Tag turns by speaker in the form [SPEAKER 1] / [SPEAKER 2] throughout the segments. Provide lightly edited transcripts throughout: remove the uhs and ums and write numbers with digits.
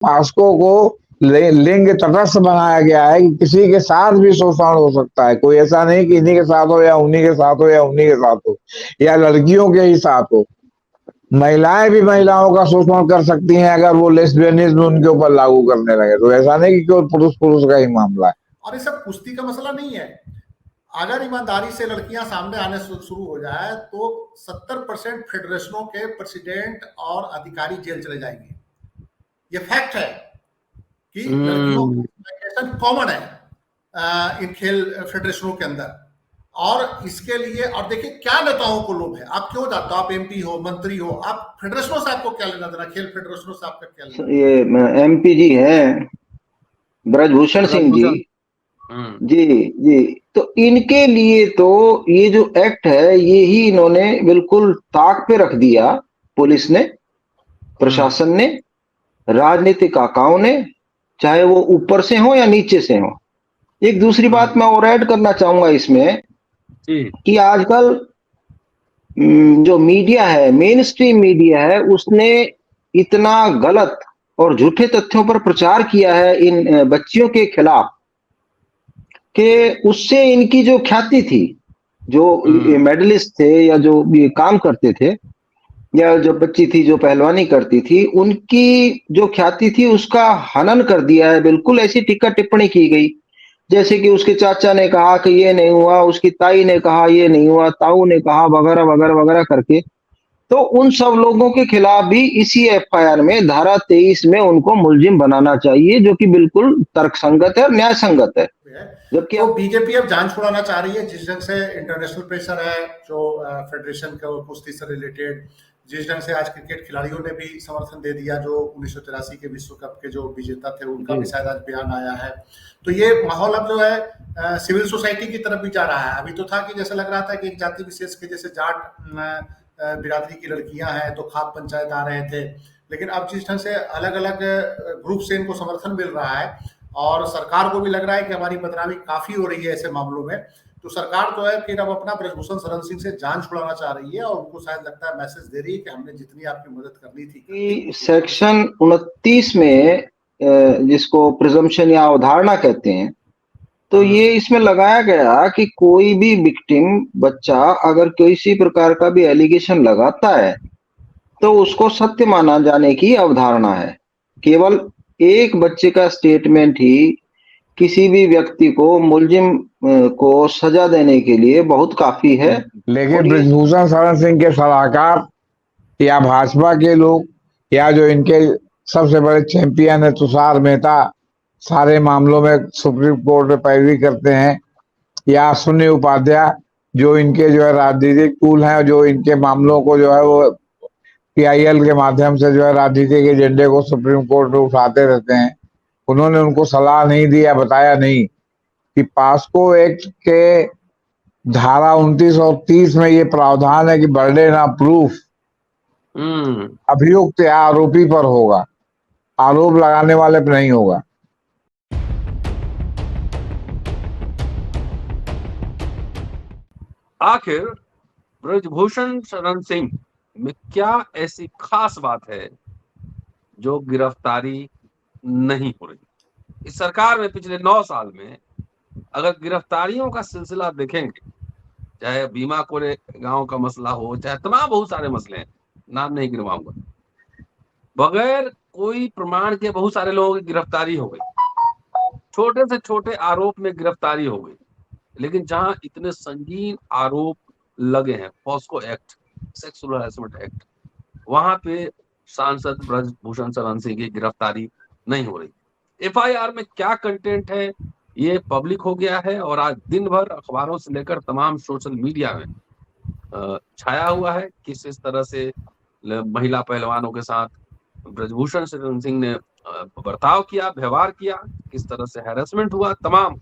[SPEAKER 1] POCSO को लिंग तटस्थ बनाया गया है कि किसी के साथ भी शोषण हो सकता है, कोई ऐसा नहीं कि इन्हीं के साथ हो या उन्हीं के साथ हो या उन्हीं के साथ हो या लड़कियों के ही साथ हो। महिलाएं भी महिलाओं का शोषण कर सकती हैं अगर वो लेस्बियनिज्म उनके ऊपर लागू करने लगे, तो ऐसा नहीं कि केवल पुरुष पुरुष का ही मामला है।
[SPEAKER 2] और ये सब कुश्ती का मसला नहीं है। अगर ईमानदारी से लड़कियां सामने आने शुरू हो जाए तो 70% फेडरेशनों के प्रेसिडेंट और अधिकारी जेल चले जाएंगे। ये फैक्ट है कि लड़कियों की एक्सप्लॉयटेशन कॉमन है इन खेल फेडरेशनों के अंदर। और इसके लिए, और देखिए क्या नेताओं को लोभ है, आप क्यों जाते हो, आप एमपी हो, मंत्री हो, आप फेडरेशनों से आपको क्या लेना देना, खेल फेडरेशनों से आपका क्या लेना देना?
[SPEAKER 3] ये एमपी जी हैं ब्रजभूषण सिंह जी। जी जी, तो इनके लिए तो ये जो एक्ट है ये ही इन्होंने बिल्कुल ताक पे रख दिया। पुलिस ने, प्रशासन ने, राजनीतिक आकाओं ने, चाहे वो ऊपर से हो या नीचे से हो। एक दूसरी बात मैं और ऐड करना चाहूंगा इसमें कि आजकल जो मीडिया है, मेन स्ट्रीम मीडिया है, उसने इतना गलत और झूठे तथ्यों पर प्रचार किया है इन बच्चियों के खिलाफ कि उससे इनकी जो ख्याति थी, जो मेडलिस्ट थे या जो ये काम करते थे, या जो बच्ची थी जो पहलवानी करती थी, उनकी जो ख्याति थी उसका हनन कर दिया है। बिल्कुल ऐसी टीका टिप्पणी की गई जैसे कि उसके चाचा ने कहा कि ये नहीं हुआ, उसकी ताई ने कहा ये नहीं हुआ, ताऊ ने कहा, वगैरह वगैरह वगैरह करके। तो उन सब लोगों के खिलाफ भी इसी एफआईआर में धारा 23 में उनको मुलजिम बनाना चाहिए, जो कि बिल्कुल तर्कसंगत है और न्याय संगत है।
[SPEAKER 2] जबकि तो बीजेपी अब जान छुड़ाना चाह रही है, जिस ढंग से इंटरनेशनल प्रेशर है जो फेडरेशन का कुश्ती से रिलेटेड, जिस ढंग से आज क्रिकेट खिलाड़ियों ने भी समर्थन दे दिया, जो 1983 के विश्व कप के जो विजेता थे उनका भी शायद आज बयान आया है। तो ये माहौल अब जो है सिविल सोसाइटी की तरफ भी जा रहा है। अभी तो था कि जैसे लग रहा था कि एक जाति विशेष के, जैसे जाट बिरादरी की लड़कियां हैं तो खाप पंचायत आ रहे थे, लेकिन अब जिस ढंग से अलग अलग ग्रुप से इनको समर्थन मिल रहा है और सरकार को भी लग रहा है कि हमारी बदनामी काफी हो रही है ऐसे मामलों में, तो सरकार तो है फिर अब अपना ब्रजभूषण शरण सिंह से जान छुड़ाना चाह रही है और उनको शायद लगता है मैसेज दे रही है कि हमने जितनी आपकी मदद करनी थी।
[SPEAKER 3] सेक्शन 29 में जिसको प्रिजम्पशन या अवधारणा कहते हैं, तो ये इसमें लगाया गया कि कोई भी विक्टिम बच्चा अगर किसी प्रकार का भी एलिगेशन लगाता है तो उसको सत्य माना जाने की अवधारणा है। केवल एक बच्चे का स्टेटमेंट ही किसी भी व्यक्ति को, मुलजिम को सजा देने के लिए बहुत काफी है।
[SPEAKER 1] लेकिन ब्रजभूषण शरण सिंह के सलाहकार या भाजपा के लोग या जो इनके सबसे बड़े चैंपियन है तुषार मेहता, सारे मामलों में सुप्रीम कोर्ट में पैरवी करते हैं, या सुनील उपाध्याय जो इनके जो है राजनीतिक टूल हैं, जो इनके मामलों को जो है वो पीआईएल के माध्यम से जो है राजनीतिक एजेंडे को सुप्रीम कोर्ट में उठाते रहते हैं। उन्होंने उनको सलाह नहीं दिया, बताया नहीं कि पास्को एक्ट के धारा 29 और 30 में ये प्रावधान है कि बर्डन ऑफ प्रूफ अभियुक्त या आरोपी पर होगा, आरोप लगाने वाले पर नहीं होगा।
[SPEAKER 4] आखिर ब्रजभूषण शरण सिंह में क्या ऐसी खास बात है जो गिरफ्तारी नहीं हो रही? इस सरकार में पिछले 9 साल में अगर गिरफ्तारियों का सिलसिला देखेंगे, चाहे बीमा कोरे गांव का मसला हो, चाहे तमाम बहुत सारे मसले हैं, नाम नहीं गिनवाऊंगा, बगैर कोई प्रमाण के बहुत सारे लोगों की गिरफ्तारी हो गई, छोटे से छोटे आरोप में गिरफ्तारी हो गई। लेकिन जहां इतने संगीन आरोप लगे हैं, POCSO act, sexual harassment act, वहां पे सांसद ब्रजभूषण शरण सिंह की गिरफ्तारी नहीं हो रही। एफआईआर में क्या कंटेंट है ये पब्लिक हो गया है और आज दिन भर अखबारों से लेकर तमाम सोशल मीडिया में छाया हुआ है। किस इस तरह से महिला पहलवानों के साथ ब्रजभूषण शरण सिंह ने बर्ताव किया, व्यवहार किया, किस तरह से हैरेसमेंट हुआ, तमाम।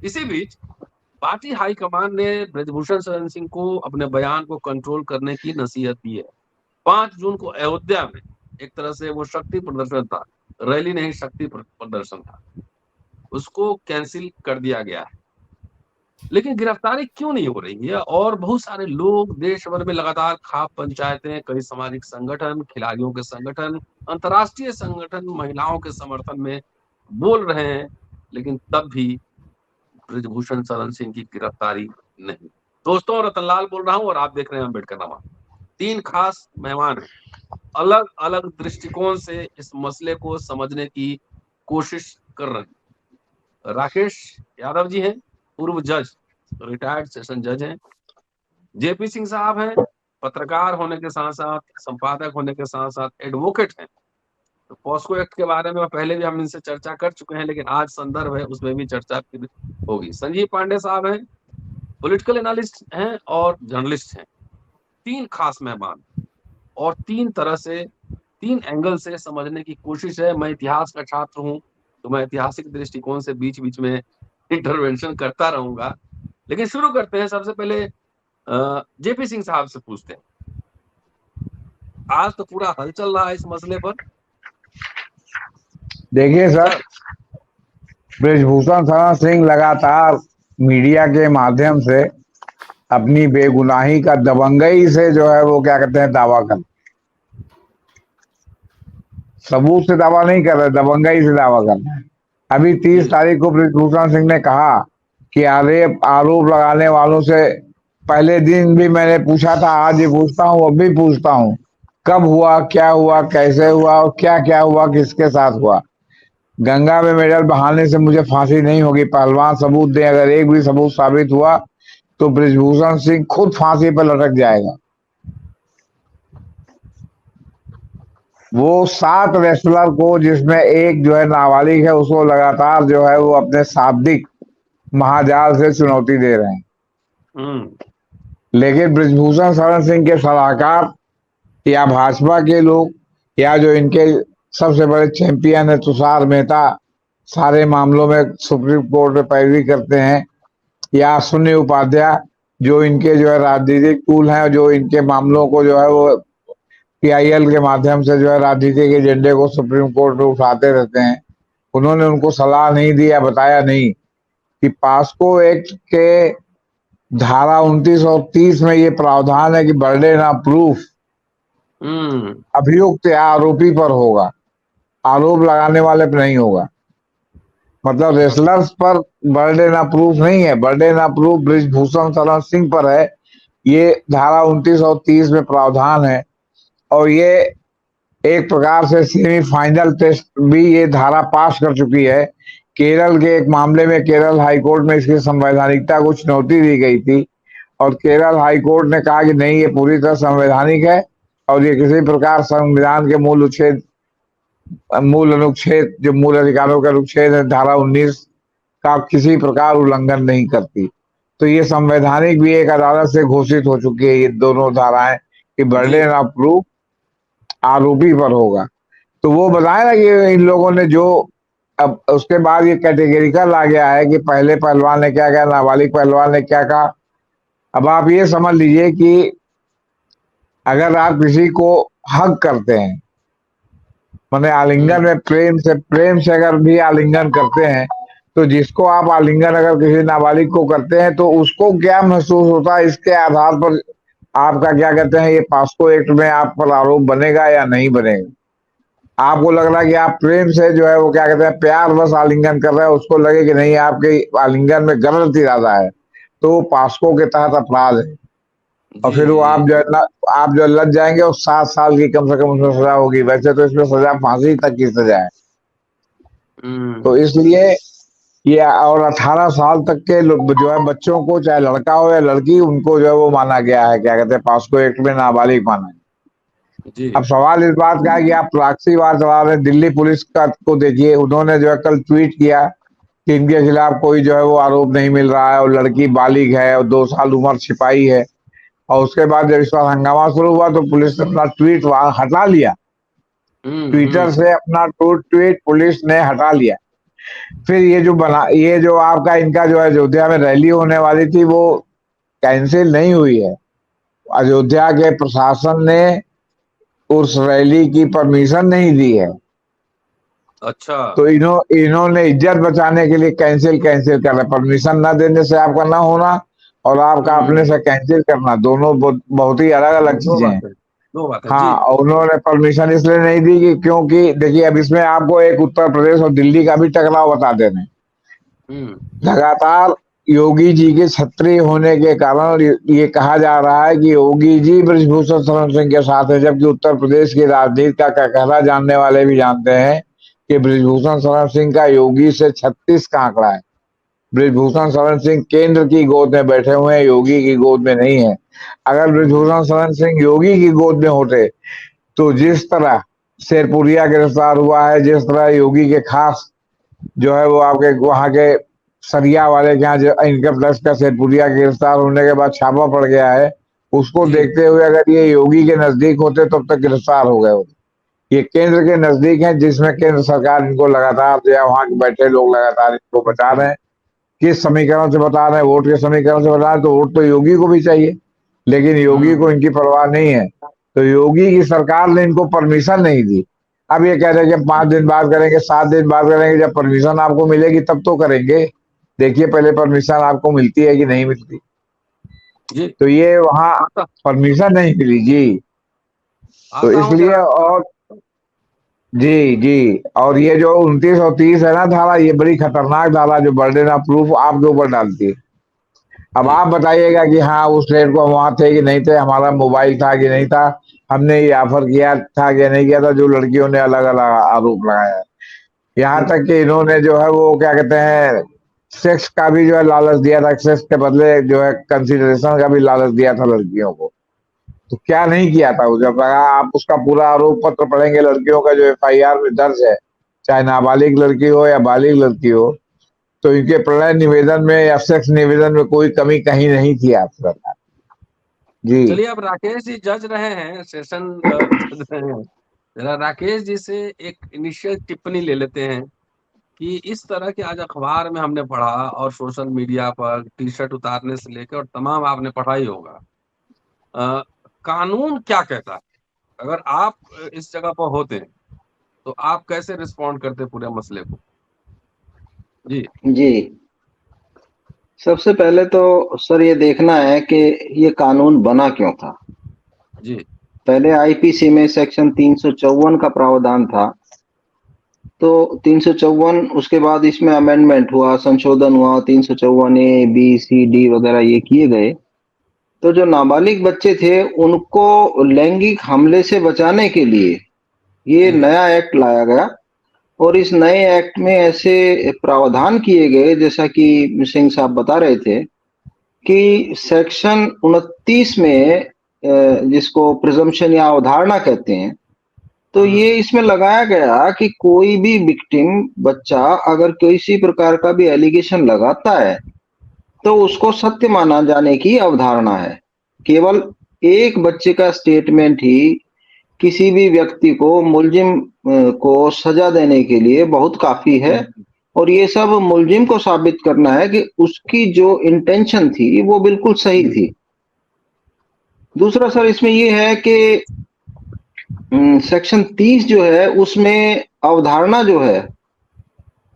[SPEAKER 4] इसी बीच पार्टी हाईकमान ने ब्रजभूषण शरण सिंह को अपने बयान को कंट्रोल करने की नसीहत दी है। 5 जून को अयोध्या में एक तरह से वो शक्ति प्रदर्शन था, रैली नहीं शक्ति प्रदर्शन था, उसको कैंसिल कर दिया गया है। लेकिन गिरफ्तारी क्यों नहीं हो रही है? और बहुत सारे लोग देश भर में लगातार खाप पंचायतें, कई सामाजिक संगठन, खिलाड़ियों के संगठन, अंतर्राष्ट्रीय संगठन महिलाओं के समर्थन में बोल रहे हैं, लेकिन तब भी ब्रजभूषण शरण सिंह की गिरफ्तारी नहीं। दोस्तों, रतनलाल बोल रहा हूं और आप देख रहे हैं अम्बेडकरनामा। 3 खास मेहमान हैं, अलग-अलग दृष्टिकोण से इस मसले को समझने की कोशिश कर रहे हैं। राकेश यादव जी हैं, पूर्व जज, रिटायर्ड सेशन जज हैं। जेपी सिंह साहब हैं, पत्रकार होने के साथ-साथ, संपादक होने के साथ-साथ एडवोकेट हैं। तो पॉस्को एक्ट के बारे में पहले भी हम इनसे चर्चा कर चुके हैं, लेकिन आज संदर्भ है, उसमें भी चर्चा फिर होगी। संजीव पांडे साहब हैं, पॉलिटिकल एनालिस्ट हैं और जर्नलिस्ट हैं। 3 खास मेहमान और 3 तरह से, 3 एंगल से समझने की कोशिश है। मैं इतिहास का छात्र हूं, तो मैं ऐतिहासिक दृष्टिकोण से बीच-बीच में इंटरवेंशन करता रहूंगा। लेकिन शुरू करते हैं, सबसे पहले जेपी सिंह साहब से पूछते हैं। आज तो पूरा हल चल रहा है इस मसले पर।
[SPEAKER 1] देखिए सर, ब्रजभूषण शरण सिंह लगातार मीडिया के माध्यम से अपनी बेगुनाही का दबंगई से जो है वो क्या कहते हैं दावा कर, सबूत से दावा नहीं कर रहे, दबंगई से दावा कर रहे हैं। अभी 30 तारीख को ब्रजभूषण सिंह ने कहा कि आरोप लगाने वालों से पहले दिन भी मैंने पूछा था, आज भी पूछता हूँ, अब भी पूछता हूँ, कब हुआ, क्या हुआ, कैसे हुआ और क्या क्या हुआ, किसके साथ हुआ। गंगा में मेडल बहाने से मुझे फांसी नहीं होगी। पहलवान सबूत दें, अगर एक भी सबूत साबित हुआ तो ब्रजभूषण सिंह खुद फांसी पर लटक जाएगा। वो 7 रेसलर को, जिसमें एक जो है नाबालिग है, उसको लगातार जो है वो अपने शाब्दिक महाजाल से चुनौती दे रहे हैं। लेकिन ब्रजभूषण शरण सिंह के सलाहकार या भाजपा के लोग या जो इनके सबसे बड़े चैंपियन है तुषार मेहता, सारे मामलों में सुप्रीम कोर्ट में पैरवी करते हैं, या सुनील उपाध्याय जो इनके जो है राजनीतिक टूल हैं, जो इनके मामलों को जो है वो पीआईएल के माध्यम से जो है राजनीतिक एजेंडे को सुप्रीम कोर्ट में उठाते रहते हैं। उन्होंने उनको सलाह नहीं दी या बताया नहीं कि पॉस्को एक्ट के धारा 29 और 30 में ये प्रावधान है कि बर्डन ऑफ प्रूफ अभियुक्त या आरोपी पर होगा, आरोप लगाने वाले पर नहीं होगा। मतलब रेसलर्स पर बर्डन ऑफ प्रूफ नहीं है, burden of proof Brijbhushan Sharan Singh पर है। ये धारा 29 और 30 में प्रावधान है और ये एक प्रकार से सेमीफाइनल टेस्ट भी ये धारा पास कर चुकी है। केरल के एक मामले में केरल हाईकोर्ट में इसकी संवैधानिकता को चुनौती दी गई थी और केरल हाईकोर्ट ने कहा कि नहीं, ये पूरी तरह संवैधानिक है और ये किसी प्रकार संविधान के मूल अनुच्छेद, जो मूल अधिकारों का अनुच्छेद है धारा 19 का, किसी प्रकार उल्लंघन नहीं करती। तो ये संवैधानिक भी एक अदालत से घोषित हो चुकी है, ये दोनों धाराएं, कि बर्डन ऑफ प्रूफ आरोपी पर होगा। तो वो बताए ना कि इन लोगों ने जो, अब उसके बाद ये कैटेगरिकल आ गया है कि पहले पहलवान ने क्या कहा, नाबालिग पहलवान ने क्या कहा। अब आप ये समझ लीजिए कि अगर आप किसी को हक करते हैं, माने आलिंगन में प्रेम से अगर भी आलिंगन करते हैं, तो जिसको आप आलिंगन अगर किसी नाबालिग को करते हैं तो उसको क्या महसूस होता है, इसके आधार पर आपका क्या कहते हैं ये पॉस्को एक्ट में आप पर आरोप बनेगा या नहीं बनेगा। आपको लग रहा है कि आप प्रेम से जो है वो क्या कहते हैं प्यार बस आलिंगन कर रहे हैं, उसको लगे कि नहीं आपके आलिंगन में गलत इरादा है, तो पॉस्को के तहत अपराध है और फिर वो आप जो लग जाएंगे और 7 साल की कम से कम उसमें सजा होगी। वैसे तो इसमें सजा फांसी तक की सजा है। तो इसलिए ये और 18 साल तक के लोग जो है बच्चों को, चाहे लड़का हो या लड़की, उनको जो है वो माना गया है, क्या कहते हैं पॉस्को एक्ट में नाबालिग माना है। अब सवाल इस बात का है कि आप प्रॉक्सी वार चला रहे हैं। दिल्ली पुलिस का को देखिए, उन्होंने जो है कल ट्वीट किया कि इनके खिलाफ कोई जो है वो आरोप नहीं मिल रहा है और लड़की बालिग है और 2 साल उम्र छिपाई है। और उसके बाद जब इस बार हंगामा शुरू हुआ तो पुलिस ने अपना ट्वीट वहां हटा लिया, ट्विटर से अपना ट्वीट पुलिस ने हटा लिया। फिर ये जो आपका इनका जो अयोध्या में रैली होने वाली थी वो कैंसिल नहीं हुई है। अयोध्या के प्रशासन ने उस रैली की परमिशन नहीं दी है।
[SPEAKER 4] अच्छा।
[SPEAKER 1] तो इन्होंने इज्जत बचाने के लिए कैंसिल कैंसिल कर रहे, परमिशन ना देने से आपका ना होना और आपका अपने से कैंसिल करना, दोनों बहुत ही अलग अलग
[SPEAKER 4] दो
[SPEAKER 1] चीजें हैं।
[SPEAKER 4] बात है, दो बात है जी।
[SPEAKER 1] हाँ, और उन्होंने परमिशन इसलिए नहीं दी कि क्योंकि देखिए अब इसमें आपको एक उत्तर प्रदेश और दिल्ली का भी टकराव बता देते हैं। लगातार योगी जी के छत्री होने के कारण ये कहा जा रहा है कि योगी जी बृजभूषण शरण सिंह के साथ है, जबकि उत्तर प्रदेश की राजनीति का कहना जानने वाले भी जानते हैं कि बृजभूषण शरण सिंह का योगी से 36 का आंकड़ा है। बृजभूषण शरण सिंह केंद्र की गोद में बैठे हुए हैं, योगी की गोद में नहीं है। अगर बृजभूषण शरण सिंह योगी की गोद में होते तो जिस तरह शेरपुरिया गिरफ्तार हुआ है, जिस तरह योगी के खास जो है वो आपके वहां के सरिया वाले के यहाँ जो इनकम टैक्स का शेरपुरिया गिरफ्तार होने के बाद छापा पड़ गया है, उसको देखते हुए अगर ये योगी के नजदीक होते तब तक गिरफ्तार हो गए होते। ये केंद्र के नजदीक है, जिसमें केंद्र सरकार इनको लगातार जो है वहां के बैठे लोग लगातार इनको बता रहे हैं। किस समीकरण से बता रहे हैं? वोट के समीकरण से बता रहे हैं, तो वोट तो योगी को भी चाहिए, लेकिन योगी को इनकी परवाह नहीं है। तो योगी की सरकार ने इनको परमिशन नहीं दी। अब ये कह रहे हैं कि 5 दिन बाद करेंगे, 7 दिन बाद करेंगे। जब परमिशन आपको मिलेगी तब तो करेंगे। देखिए पहले परमिशन आपको मिलती है कि नहीं मिलती
[SPEAKER 4] जी।
[SPEAKER 1] तो ये वहां परमिशन नहीं मिली जी, तो इसलिए और जी और ये जो 29 और 30 है ना धारा, ये बड़ी खतरनाक धारा जो बर्डन ऑफ प्रूफ आपके ऊपर डालती है। अब आप बताइएगा कि हाँ उस रेट को हम वहां थे कि नहीं थे, हमारा मोबाइल था कि नहीं था, हमने ये ऑफर किया था कि नहीं किया था, जो लड़कियों ने अलग अलग आरोप लगाया है। यहाँ तक कि इन्होंने जो है वो क्या कहते हैं सेक्स का भी जो है लालच दिया था, सेक्स के बदले जो है कंसिडरेशन का भी लालच दिया था लड़कियों को। तो क्या नहीं किया था जब आप उसका पूरा आरोप पत्र पढ़ेंगे लड़कियों का जो FIR में दर्ज है, चाहे नाबालिग लड़की हो या बालिग लड़की हो, तो इनके प्रणय निवेदन में या सेक्स निवेदन में कोई कमी कहीं नहीं थी आप सरकार जी।
[SPEAKER 4] चलिए, अब राकेश जी जज रहे हैं, सेशन जज रहे हैं, जरा राकेश जी से एक इनिशियल टिप्पणी ले लेते हैं कि इस तरह के आज अखबार में हमने पढ़ा और सोशल मीडिया पर टी शर्ट उतारने से लेकर और तमाम आपने पढ़ा ही होगा, कानून क्या कहता है? अगर आप इस जगह पर होते हैं तो आप कैसे रिस्पॉन्ड करते पूरे मसले को?
[SPEAKER 3] जी सबसे पहले तो सर ये देखना है कि ये कानून बना क्यों था।
[SPEAKER 4] जी।
[SPEAKER 3] पहले आईपीसी में सेक्शन 354 का प्रावधान था, तो 354 उसके बाद इसमें अमेंडमेंट हुआ, संशोधन हुआ, 354A B C D वगैरह ये किए गए। तो जो नाबालिग बच्चे थे उनको लैंगिक हमले से बचाने के लिए ये नया एक्ट लाया गया और इस नए एक्ट में ऐसे प्रावधान किए गए, जैसा कि सिंह साहब बता रहे थे, कि सेक्शन 29 में जिसको प्रिजम्पशन या अवधारणा कहते हैं, तो ये इसमें लगाया गया कि कोई भी विक्टिम बच्चा अगर किसी प्रकार का भी एलिगेशन लगाता है तो उसको सत्य माना जाने की अवधारणा है। केवल एक बच्चे का स्टेटमेंट ही किसी भी व्यक्ति को, मुलजिम को सजा देने के लिए बहुत काफी है और ये सब मुलजिम को साबित करना है कि उसकी जो इंटेंशन थी वो बिल्कुल सही थी। दूसरा सर इसमें ये है कि सेक्शन 30 जो है उसमें अवधारणा जो है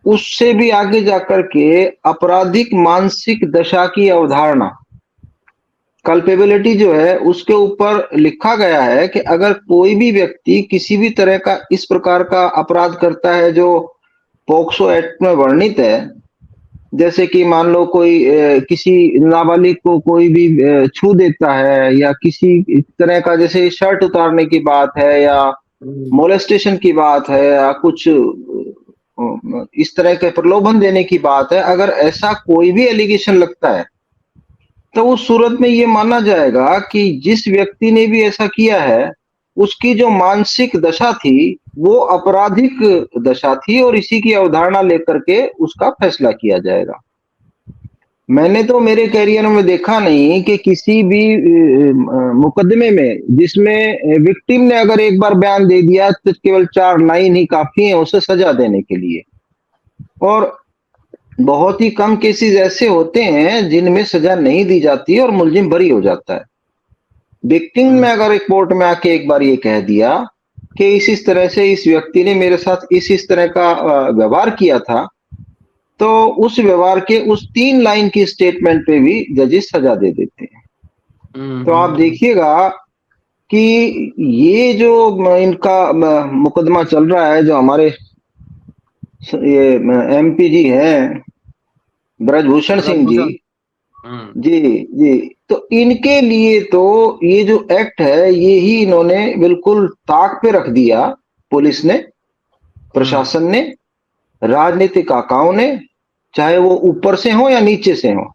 [SPEAKER 3] उससे भी आगे जाकर के आपराधिक मानसिक दशा की अवधारणा, कल्पेबिलिटी जो है उसके ऊपर लिखा गया है कि अगर कोई भी व्यक्ति किसी भी तरह का इस प्रकार का अपराध करता है जो पोक्सो एक्ट में वर्णित है, जैसे कि मान लो कोई किसी नाबालिग को कोई भी छू देता है या किसी तरह का, जैसे शर्ट उतारने की बात है या मोलेस्टेशन की बात है या कुछ इस तरह के प्रलोभन देने की बात है, अगर ऐसा कोई भी एलिगेशन लगता है तो उस सूरत में ये माना जाएगा कि जिस व्यक्ति ने भी ऐसा किया है उसकी जो मानसिक दशा थी वो आपराधिक दशा थी और इसी की अवधारणा लेकर के उसका फैसला किया जाएगा। मैंने तो मेरे कैरियर में देखा नहीं कि किसी भी मुकदमे में जिसमें विक्टिम ने अगर एक बार बयान दे दिया तो केवल 4 लाइन ही काफी है उसे सजा देने के लिए, और बहुत ही कम केसेस ऐसे होते हैं जिनमें सजा नहीं दी जाती और मुलजिम बरी हो जाता है। विक्टिम ने अगर एक कोर्ट में आके एक बार ये कह दिया कि इस तरह से इस व्यक्ति ने मेरे साथ इस तरह का व्यवहार किया था, तो उस व्यवहार के उस 3 लाइन की स्टेटमेंट पे भी जजेस सजा दे देते हैं। तो आप देखिएगा कि ये जो इनका मुकदमा चल रहा है, जो हमारे ये एमपी जी हैं ब्रजभूषण सिंह जी, जी जी, तो इनके लिए तो ये जो एक्ट है ये ही इन्होंने बिल्कुल ताक पे रख दिया। पुलिस ने, प्रशासन ने, राजनीतिक आकाओं ने, चाहे वो ऊपर से हो या नीचे से हो।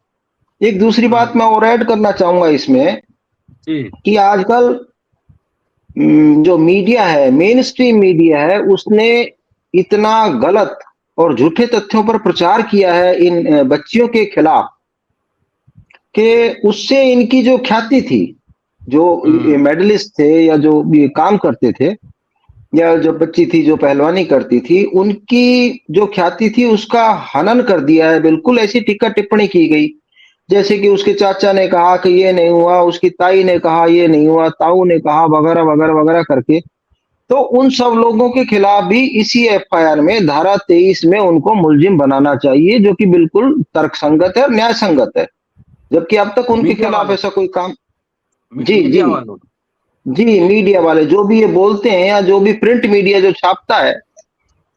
[SPEAKER 3] एक दूसरी बात मैं और ऐड करना चाहूंगा इसमें कि आजकल जो मीडिया है, मेन स्ट्रीम मीडिया है, उसने इतना गलत और झूठे तथ्यों पर प्रचार किया है इन बच्चियों के खिलाफ कि उससे इनकी जो ख्याति थी, जो मेडलिस्ट थे या जो ये काम करते थे, या जो बच्ची थी जो पहलवानी करती थी, उनकी जो ख्याति थी उसका हनन कर दिया है। बिल्कुल ऐसी टीका टिप्पणी की गई, जैसे कि उसके चाचा ने कहा कि ये नहीं हुआ, उसकी ताई ने कहा ये नहीं हुआ, ताऊ ने कहा, वगैरह वगैरह वगैरह करके। तो उन सब लोगों के खिलाफ भी इसी एफआईआर में धारा 23 में उनको मुलजिम बनाना चाहिए, जो कि बिल्कुल तर्कसंगत है और न्याय संगत है। जबकि अब तक उनके खिलाफ ऐसा कोई काम, जी जी जी, मीडिया वाले जो भी ये बोलते हैं या जो भी प्रिंट मीडिया जो छापता है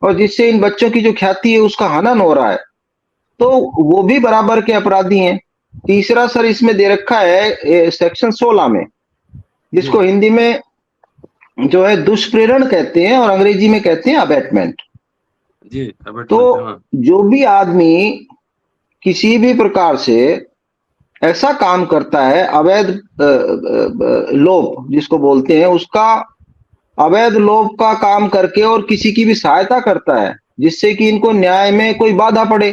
[SPEAKER 3] और जिससे इन बच्चों की जो ख्याति है उसका हनन हो रहा है, तो वो भी बराबर के अपराधी हैं। तीसरा सर इसमें दे रखा है सेक्शन 16 में, जिसको हिंदी में जो है दुष्प्रेरण कहते हैं और अंग्रेजी में कहते हैं अबेटमेंट। तो जो भी आदमी किसी भी प्रकार से ऐसा काम करता है, अवैध लोभ जिसको बोलते हैं, उसका अवैध लोभ का काम करके और किसी की भी सहायता करता है जिससे कि इनको न्याय में कोई बाधा पड़े,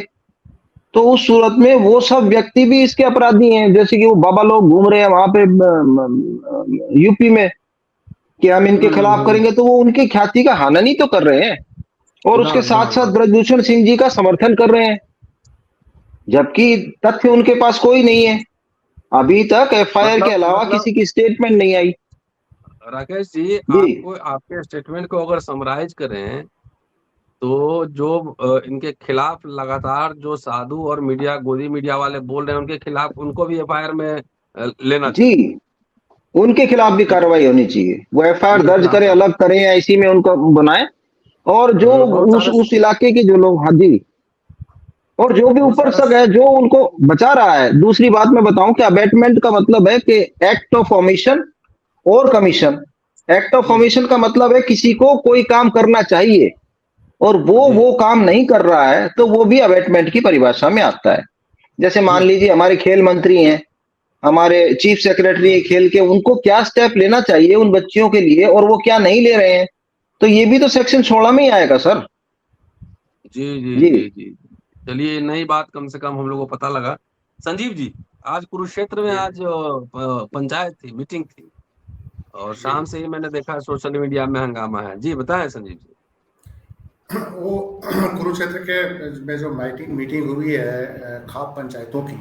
[SPEAKER 3] तो उस सूरत में वो सब व्यक्ति भी इसके अपराधी हैं। जैसे कि वो बाबा लोग घूम रहे हैं वहां पे यूपी में कि हम इनके खिलाफ करेंगे, तो वो उनकी ख्याति का हनन ही तो कर रहे हैं और उसके साथ साथ ब्रजभूषण सिंह जी का समर्थन कर रहे हैं, जबकि तथ्य उनके पास कोई नहीं है। अभी तक एफआईआर के अलावा किसी की स्टेटमेंट नहीं आई।
[SPEAKER 4] राकेश जी, आपको आपके स्टेटमेंट को अगर समराइज करें तो जो इनके खिलाफ लगातार जो साधु और मीडिया, गोदी मीडिया वाले बोल रहे हैं, उनके खिलाफ उनको भी एफआईआर में लेना चाहिए।
[SPEAKER 3] जी, उनके खिलाफ भी कार्रवाई होनी चाहिए। वो एफआईआर दर्ज करें, अलग करें या इसी में उनको बनाए, और जो उस इलाके के जो लोग, हाँ जी, और जो भी ऊपर तक है जो उनको बचा रहा है। दूसरी बात मैं बताऊं कि अबेटमेंट का मतलब है कि एक्ट ऑफ ओमिशन और कमीशन। एक्ट ऑफ ओमिशन का मतलब है किसी को कोई काम करना चाहिए और वो काम नहीं कर रहा है, तो वो भी अबेटमेंट की परिभाषा में आता है। जैसे मान लीजिए हमारे खेल मंत्री हैं, हमारे चीफ सेक्रेटरी है खेल के, उनको क्या स्टेप लेना चाहिए उन बच्चियों के लिए और वो क्या नहीं ले रहे हैं, तो ये भी तो सेक्शन 16 में ही आएगा सर।
[SPEAKER 4] जी जी जी जी, चलिए नई बात कम से कम हम लोग को पता लगा। संजीव जी, आज कुरुक्षेत्र में आज पंचायत थी, मीटिंग थी, और शाम से ही मैंने देखा सोशल मीडिया में हंगामा है। जी बताएं संजीव जी।
[SPEAKER 2] वो कुरुक्षेत्र के में जो मीटिंग हुई है खाप पंचायतों की,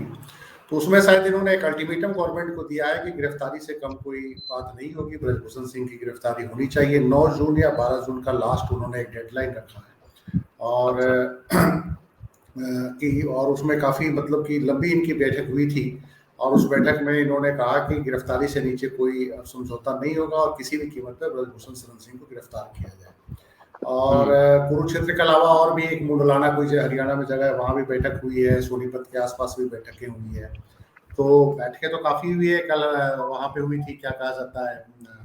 [SPEAKER 2] तो उसमें शायद इन्होंने एक अल्टीमेटम गवर्नमेंट को दिया है कि गिरफ्तारी से कम कोई बात नहीं होगी, ब्रजभूषण सिंह की गिरफ्तारी होनी चाहिए। 9 जून या 12 जून का लास्ट उन्होंने एक डेडलाइन रखा है, और उसमें काफ़ी मतलब कि लंबी इनकी बैठक हुई थी, और उस बैठक में इन्होंने कहा कि गिरफ्तारी से नीचे कोई समझौता नहीं होगा और किसी भी कीमत पर ब्रजभूषण शरण सिंह को गिरफ्तार किया जाए। और कुरुक्षेत्र के अलावा और भी एक मुंडलाना कोई हरियाणा में जगह है, वहाँ भी बैठक हुई है, सोनीपत के आसपास भी बैठकें हुई है। तो बैठकें तो काफ़ी हुई है। कल वहाँ पे हुई थी, क्या कहा जाता है,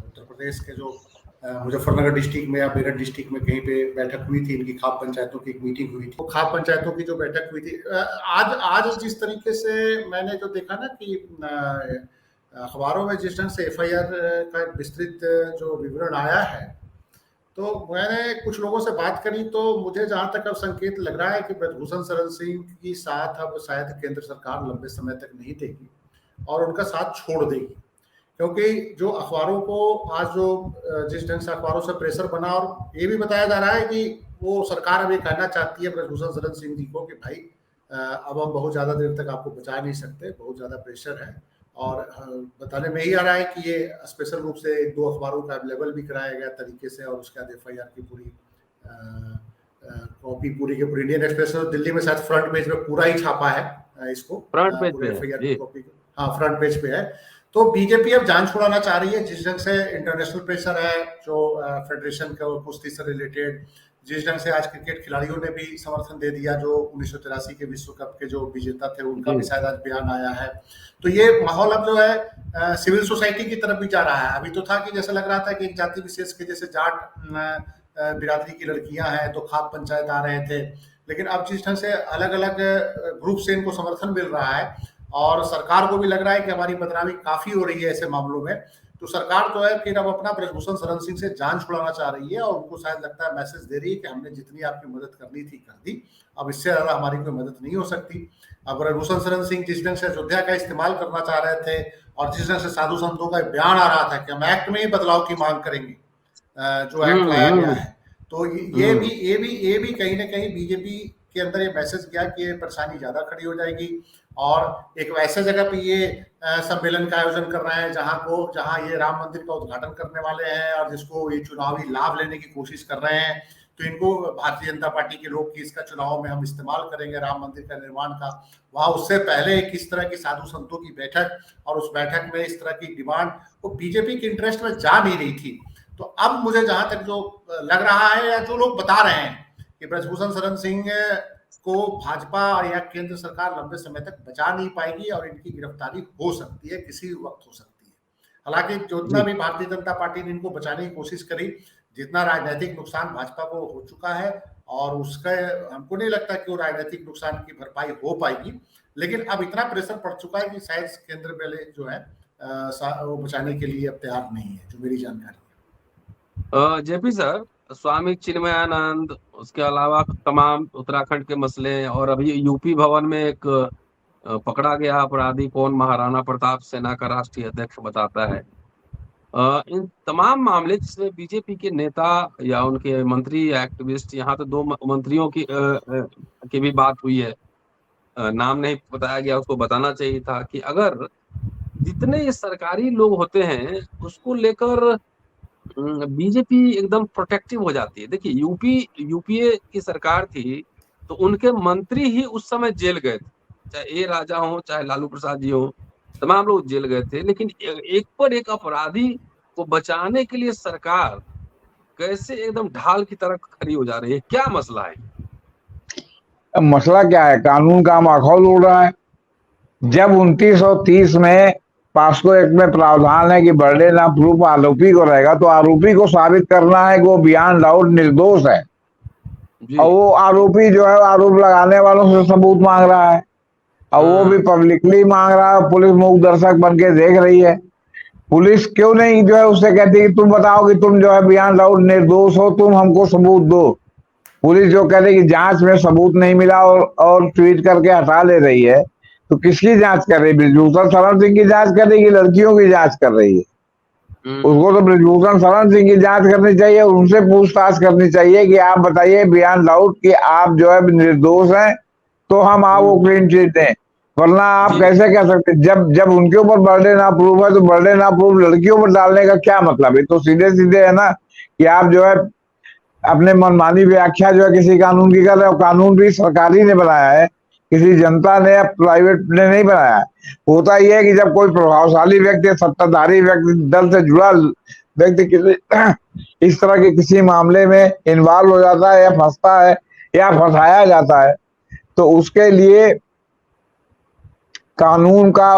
[SPEAKER 2] उत्तर प्रदेश के जो मुजफ्फरनगर डिस्ट्रिक्ट में या मेरठ डिस्ट्रिक्ट में कहीं पे बैठक हुई थी इनकी, खाप पंचायतों की एक मीटिंग हुई थी। तो खाप पंचायतों की जो बैठक हुई थी, आज जिस तरीके से मैंने जो देखा ना कि अखबारों में जिस ढंग से एफआईआर का विस्तृत जो विवरण आया है, तो मैंने कुछ लोगों से बात करी, तो मुझे जहाँ तक अब संकेत लग रहा है कि ब्रजभूषण शरण सिंह की साथ अब शायद केंद्र सरकार लंबे समय तक नहीं देगी और उनका साथ छोड़ देगी, क्योंकि जो अखबारों को आज जो जिस ढंग से अखबारों से प्रेशर बना, और ये भी बताया जा रहा है कि वो सरकार अब ये कहना चाहती है ब्रजभूषण शरण सिंह जी को कि भाई अब हम बहुत ज़्यादा देर तक आपको बचा नहीं सकते, बहुत ज़्यादा प्रेशर है और बताने में ही आ रहा है कि ये स्पेशल रूप से 2 अखबारों का अवेलेबल भी कराया गया तरीके से, और उसके बाद FIR की पूरी कॉपी पूरी के पूरी इंडियन एक्सप्रेस और दिल्ली में शायद फ्रंट पेज पे पूरा ही छापा है इसको,
[SPEAKER 4] फ्रंट पेज पे
[SPEAKER 2] FIR की कॉपी, हाँ फ्रंट पेज पे है। तो बीजेपी अब जान छुड़ाना चाह रही है, जिस ढंग से इंटरनेशनल प्रेशर है जो फेडरेशन का कुश्ती से रिलेटेड, जिस ढंग से आज क्रिकेट खिलाड़ियों ने भी समर्थन दे दिया, जो 1983 के विश्व कप के जो विजेता थे उनका भी शायद आज बयान आया है। तो ये माहौल अब जो है सिविल सोसाइटी की तरफ भी जा रहा है। अभी तो था कि जैसा लग रहा था कि एक जाति विशेष के जैसे जाट बिरादरी की लड़कियां हैं तो खाप पंचायत आ रहे थे, लेकिन अब जिस ढंग से अलग अलग ग्रुप से इनको समर्थन मिल रहा है और सरकार को भी लग रहा है कि हमारी बदनामी काफी हो रही है ऐसे मामलों में, तो सरकार जो है फिर अब अपना ब्रजभूषण शरण सिंह से जान छुड़ाना चाह रही है और उनको शायद लगता है मैसेज दे रही है कि हमने जितनी आपकी मदद करनी थी कर दी, अब इससे ज्यादा हमारी कोई मदद नहीं हो सकती। अब ब्रजभूषण शरण सिंह जिस ढंग से अयोध्या का इस्तेमाल करना चाह रहे थे और जिस ढंग से साधु संतों का बयान आ रहा था कि हम एक्ट में ही बदलाव की मांग करेंगे, जो एक्ट लाया गया है, तो ये भी कहीं ना कहीं बीजेपी के अंदर ये मैसेज गया कि ये परेशानी ज्यादा खड़ी हो जाएगी और एक वैसे जगह पे ये सम्मेलन का आयोजन कर रहे हैं जहां ये राम मंदिर का उद्घाटन करने वाले हैं और जिसको ये चुनावी लाभ लेने की कोशिश कर रहे हैं, तो इनको भारतीय जनता पार्टी के लोग कि इसका चुनाव में हम इस्तेमाल करेंगे राम मंदिर का निर्माण का, वहां उससे पहले किस तरह की साधु संतों की बैठक और उस बैठक में इस तरह की डिमांड वो बीजेपी के इंटरेस्ट में जा नहीं रही थी। तो अब मुझे जहां तक जो लग रहा है या जो लोग बता रहे हैं कि ब्रजभूषण शरण सिंह को भाजपा और या केंद्र सरकार लंबे समय तक बचा नहीं पाएगी और इनकी गिरफ्तारी हो सकती है, किसी भी वक्त हो सकती है। हालांकि जितना भी भारतीय जनता पार्टी ने इनको बचाने की कोशिश करी, जितना राजनीतिक नुकसान भाजपा को हो चुका है और उसका हमको नहीं लगता कि वो राजनीतिक नुकसान की भरपाई हो पाएगी, लेकिन अब इतना प्रेशर पड़ चुका है कि शायद केंद्र वाले जो है वो बचाने के लिए अब तैयार नहीं है, जो मेरी जानकारी है।
[SPEAKER 4] जेपी सर, स्वामी चिन्मयानंद, उसके अलावा तमाम उत्तराखंड के मसले और अभी यूपी भवन में एक पकड़ा गया अपराधी कौन, महाराणा प्रताप सेना का राष्ट्रीय अध्यक्ष बताता है, इन तमाम मामले जिसमें बीजेपी के नेता या उनके मंत्री या एक्टिविस्ट, यहाँ तो 2 मंत्रियों की भी बात हुई है, नाम नहीं बताया गया, उसको बताना चाहिए था कि अगर जितने ये सरकारी लोग होते हैं उसको लेकर बीजेपी एकदम प्रोटेक्टिव हो जाती है। देखिए यूपीए की सरकार थी तो उनके मंत्री ही उस समय जेल गए थे, चाहे राजा हो चाहे लालू प्रसाद जी हो, तमाम लोग जेल गए थे, लेकिन एक पर एक अपराधी को बचाने के लिए सरकार कैसे एकदम ढाल की तरह खड़ी हो जा रही है, क्या मसला है?
[SPEAKER 1] मसला क्या है, कानून का माहौल उड़ रहा है। जब 2930 में पास्को एक्ट में प्रावधान है कि बर्डन ऑफ प्रूफ आरोपी को रहेगा, तो आरोपी को साबित करना है कि वो बियॉन्ड डाउट निर्दोष है, और वो आरोपी जो है आरोप लगाने वालों से सबूत मांग रहा है और वो भी पब्लिकली मांग रहा है, पुलिस मूक दर्शक बन के देख रही है। पुलिस क्यों नहीं जो है उससे कहती है कि तुम बताओ कि तुम जो है बियॉन्ड डाउट निर्दोष हो, तुम हमको सबूत दो। पुलिस जो कह रही कि जांच में सबूत नहीं मिला और ट्वीट करके हटा ले रही है, तो किसकी जांच कर रही है? ब्रजभूषण शरण सिंह की जांच कर रही है, लड़कियों की जांच कर रही है? उसको तो ब्रजभूषण शरण सिंह की जांच करनी चाहिए, उनसे पूछताछ करनी चाहिए कि आप बताइए बियॉन्ड डाउट कि आप जो है निर्दोष हैं, तो हम आपको क्लीन चिट दें। वरना आप कैसे कह सकते, जब उनके ऊपर बर्डन ऑफ प्रूफ है तो बर्डन ऑफ प्रूफ लड़कियों पर डालने का क्या मतलब है? तो सीधे सीधे है ना कि आप जो है अपने मनमानी व्याख्या जो है किसी कानून की कर रहे हो। कानून भी सरकारी ने बनाया है, किसी जनता ने या प्राइवेट ने नहीं बनाया है। होता यह है कि जब कोई प्रभावशाली व्यक्ति, सत्ताधारी व्यक्ति, दल से जुड़ा व्यक्ति किसी इस तरह के किसी मामले में इन्वॉल्व हो जाता है या फंसता है या फंसाया जाता है, तो उसके लिए कानून का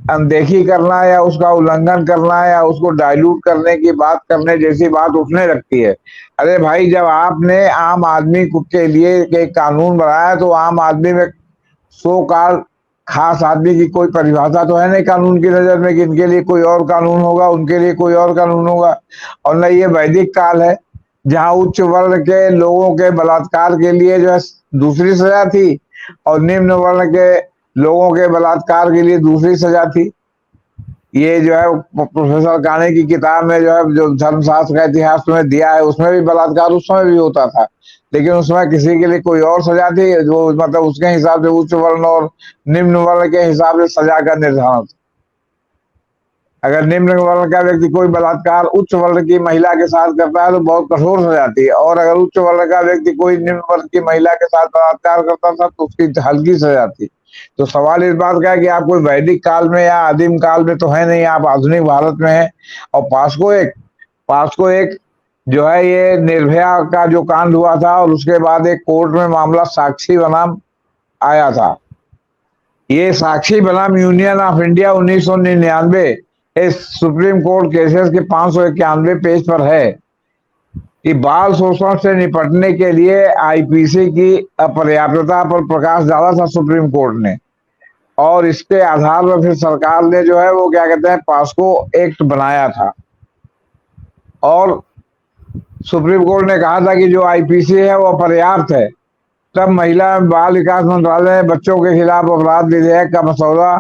[SPEAKER 1] अनदेखी करना या उसका उल्लंघन करना या उसको डाइल्यूट करने की बात करने जैसी बात उठने लगती है। अरे भाई, जब आपने आम आदमी के लिए एक कानून बनाया तो आम आदमी में सो काल खास आदमी की कोई परिभाषा तो है नहीं कानून की नजर में कि इनके लिए कोई और कानून होगा, उनके लिए कोई और कानून होगा। और न ये वैदिक काल है जहाँ उच्च वर्ण के लोगों के बलात्कार के लिए जो है दूसरी सजा थी और निम्न वर्ण के लोगों के बलात्कार के लिए दूसरी सजा थी। ये जो है प्रोफेसर काने की किताब में जो है जो धर्मशास्त्र का इतिहास में दिया है, उसमें भी बलात्कार उस समय भी होता था, लेकिन उसमें किसी के लिए कोई और सजा थी, जो मतलब उसके हिसाब से उच्च वर्ण और निम्न वर्ण के हिसाब से सजा का निर्धारण था। अगर निम्न वर्ण का व्यक्ति कोई बलात्कार उच्च वर्ण की महिला के साथ करता है तो बहुत कठोर सजा आती है, और अगर उच्च वर्ण का व्यक्ति कोई निम्न वर्ण की महिला के साथ बलात्कार करता था तो उसकी हल्की सजा आती। तो सवाल इस बात का है कि आप कोई वैदिक काल में या आदिम काल में तो है नहीं, आप आधुनिक भारत में हैं। और पास्को एक जो है ये निर्भया का जो कांड हुआ था और उसके बाद एक कोर्ट में मामला साक्षी बनाम आया था। ये साक्षी बनाम यूनियन ऑफ इंडिया 1999 इस सुप्रीम कोर्ट केसेस के 591 पेज पर है कि बाल शोषण से निपटने के लिए आईपीसी की अपर्याप्तता पर प्रकाश डाला था सुप्रीम कोर्ट ने, और इसके आधार पर फिर सरकार ने जो है वो क्या कहते हैं पास्को एक्ट बनाया था। और सुप्रीम कोर्ट ने कहा था कि जो आईपीसी है वो अपर्याप्त है। तब महिला एवं बाल विकास मंत्रालय ने बच्चों के खिलाफ अपराध विधेयक का मसौदा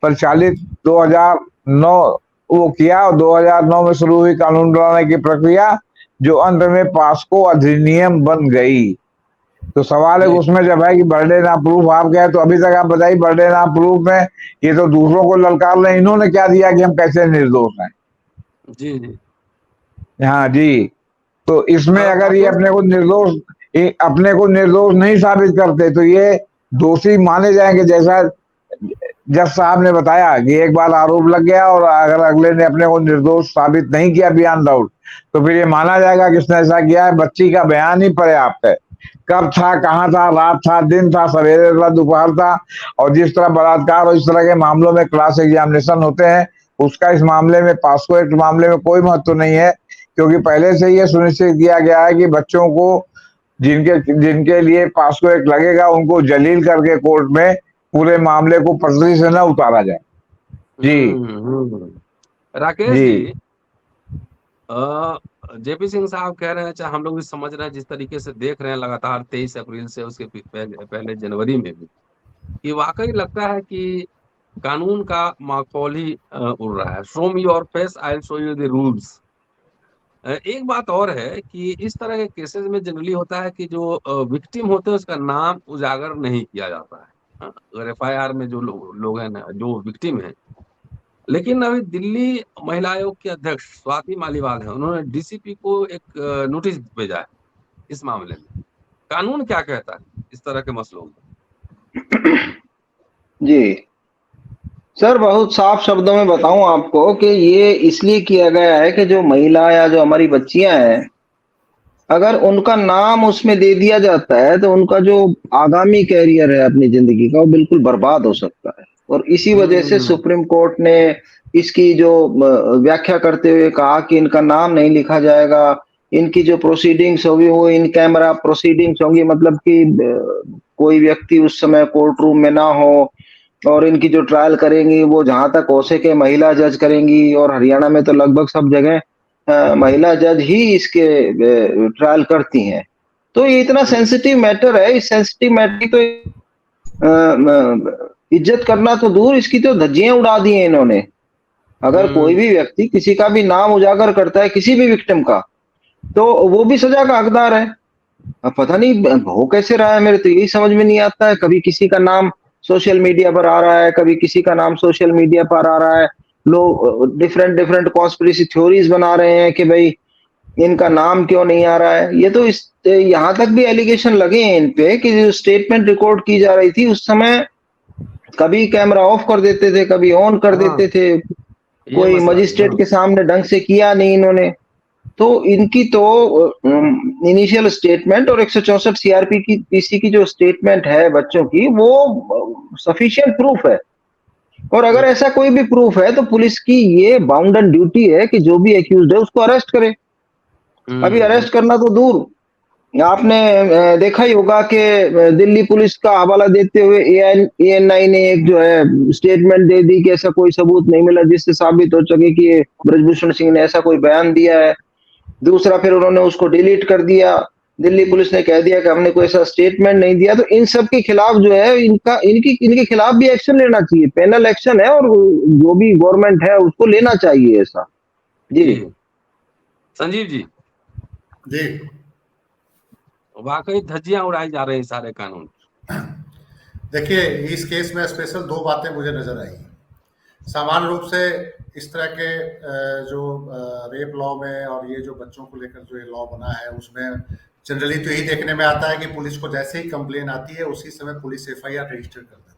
[SPEAKER 1] परिचालित 2009 वो किया, और 2009 में शुरू हुई कानून बनाने की प्रक्रिया जो अंत में पास्को अधिनियम बन गई। तो सवाल है उसमें जब है कि बर्डन ऑफ प्रूफ आप गए, तो अभी तक आप बताइए बर्डन ऑफ प्रूफ में ये तो दूसरों को ललकार रहे, इन्होंने क्या दिया कि हम कैसे निर्दोष हैं।
[SPEAKER 4] जी जी
[SPEAKER 1] हाँ जी, तो इसमें अगर ये अपने को निर्दोष नहीं साबित करते तो ये दोषी माने जाएंगे। जैसा जज साहब ने बताया कि एक बार आरोप लग गया और अगर अगले ने अपने को निर्दोष साबित नहीं किया बियॉन्ड डाउट, तो फिर ये माना जाएगा किसने ऐसा किया है। बच्ची का बयान ही पर्याप्त है, कब था, कहाँ था, रात था, दिन था, सवेरे था, दोपहर था। और जिस तरह बलात्कार और इस तरह के मामलों में क्लास एग्जामिनेशन होते हैं उसका इस मामले में पास्को एक्ट मामले में कोई महत्व नहीं है, क्योंकि पहले से यह सुनिश्चित किया गया है कि बच्चों को जिनके लिए पास्को एक्ट लगेगा उनको जलील करके कोर्ट में पूरे मामले को पटरी से न उतारा जाए। जी
[SPEAKER 4] राकेश
[SPEAKER 1] जी
[SPEAKER 4] जी, जेपी सिंह साहब कह रहे हैं, चाहे हम लोग भी समझ रहे हैं, जिस तरीके से देख रहे हैं लगातार 23 अप्रैल से उसके पहले जनवरी में भी, कि वाकई लगता है कि कानून का माखौल ही उड़ रहा है। Show me your face, I will show you the rules. एक बात और है कि इस तरह के केसेस में जनरली होता है कि जो विक्टिम होते हैं उसका नाम उजागर नहीं किया जाता है। अगर एफआईआर में जो लोग हैं ना, जो विक्टिम है, लेकिन अभी दिल्ली महिला आयोग के अध्यक्ष स्वाति मालीवाल है, उन्होंने डीसीपी को एक नोटिस भेजा है इस मामले में। कानून क्या कहता है इस तरह के मसलों में?
[SPEAKER 3] जी सर, बहुत साफ शब्दों में बताऊं आपको कि ये इसलिए किया गया है कि जो महिला या जो हमारी बच्चियां हैं, अगर उनका नाम उसमें दे दिया जाता है तो उनका जो आगामी कैरियर है अपनी जिंदगी का वो बिल्कुल बर्बाद हो सकता है। और इसी वजह से सुप्रीम कोर्ट ने इसकी जो व्याख्या करते हुए कहा कि इनका नाम नहीं लिखा जाएगा, इनकी जो प्रोसीडिंग्स होगी वो इन कैमरा प्रोसीडिंग्स होंगी, मतलब कि कोई व्यक्ति उस समय कोर्ट रूम में ना हो, और इनकी जो ट्रायल करेंगी वो जहां तक हो सके महिला जज करेंगी। और हरियाणा में तो लगभग सब जगह महिला जज ही इसके ट्रायल करती हैं। तो ये इतना सेंसिटिव मैटर है, इस सेंसिटिव मैटर की तो इज्जत करना तो दूर, इसकी तो धज्जियां उड़ा दी हैं इन्होंने। अगर कोई भी व्यक्ति किसी का भी नाम उजागर करता है, किसी भी विक्टिम का, तो वो भी सजा का हकदार है। अब पता नहीं हो कैसे रहा है, मेरे तो यही समझ में नहीं आता है। कभी किसी का नाम सोशल मीडिया पर आ रहा है, कभी किसी का नाम सोशल मीडिया पर आ रहा है, लोग डिफरेंट कॉन्स्पिरेसी थ्योरीज बना रहे हैं कि भाई इनका नाम क्यों नहीं आ रहा है। ये तो इस यहाँ तक भी एलिगेशन लगे हैं इन पे कि जो स्टेटमेंट रिकॉर्ड की जा रही थी उस समय कभी कैमरा ऑफ कर देते थे, कभी ऑन कर देते थे, कोई मजिस्ट्रेट के सामने ढंग से किया नहीं इन्होंने। तो इनकी तो इनिशियल स्टेटमेंट और 164 सीआरपी की पीसी की जो स्टेटमेंट है बच्चों की, वो सफिशिएंट प्रूफ है। और अगर ऐसा कोई भी प्रूफ है तो पुलिस की ये बाउंडन ड्यूटी है कि जो भी एक्यूज्ड है उसको अरेस्ट करे। अभी अरेस्ट करना तो दूर, आपने देखा ही होगा कि दिल्ली पुलिस का हवाला देते हुए एएनआई ने एक जो है स्टेटमेंट दे दी कि ऐसा कोई सबूत नहीं मिला जिससे साबित हो सके कि ब्रजभूषण सिंह ने ऐसा कोई बयान दिया है। दूसरा, फिर उन्होंने उसको डिलीट कर दिया, दिल्ली पुलिस ने कह दिया कि हमने कोई ऐसा स्टेटमेंट नहीं दिया। तो इन सब के खिलाफ जो है इनके खिलाफ भी एक्शन लेना चाहिए, पेनल एक्शन है, और जो भी गवर्नमेंट है उसको लेना चाहिए ऐसा। जी
[SPEAKER 4] संजीव जी,
[SPEAKER 2] जी
[SPEAKER 4] वाकई धज्जियां उड़ाई जा रही है सारे कानून।
[SPEAKER 2] देखिए, इस केस में स्पेशल दो बातें मुझे नजर आई। सामान्य रूप से इस तरह के जो रेप लॉ में और ये जो बच्चों को लेकर जो ये लॉ बना है उसमें जनरली तो यही देखने में आता है कि पुलिस को जैसे ही कंप्लेन आती है उसी समय पुलिस एफआईआर रजिस्टर कर देती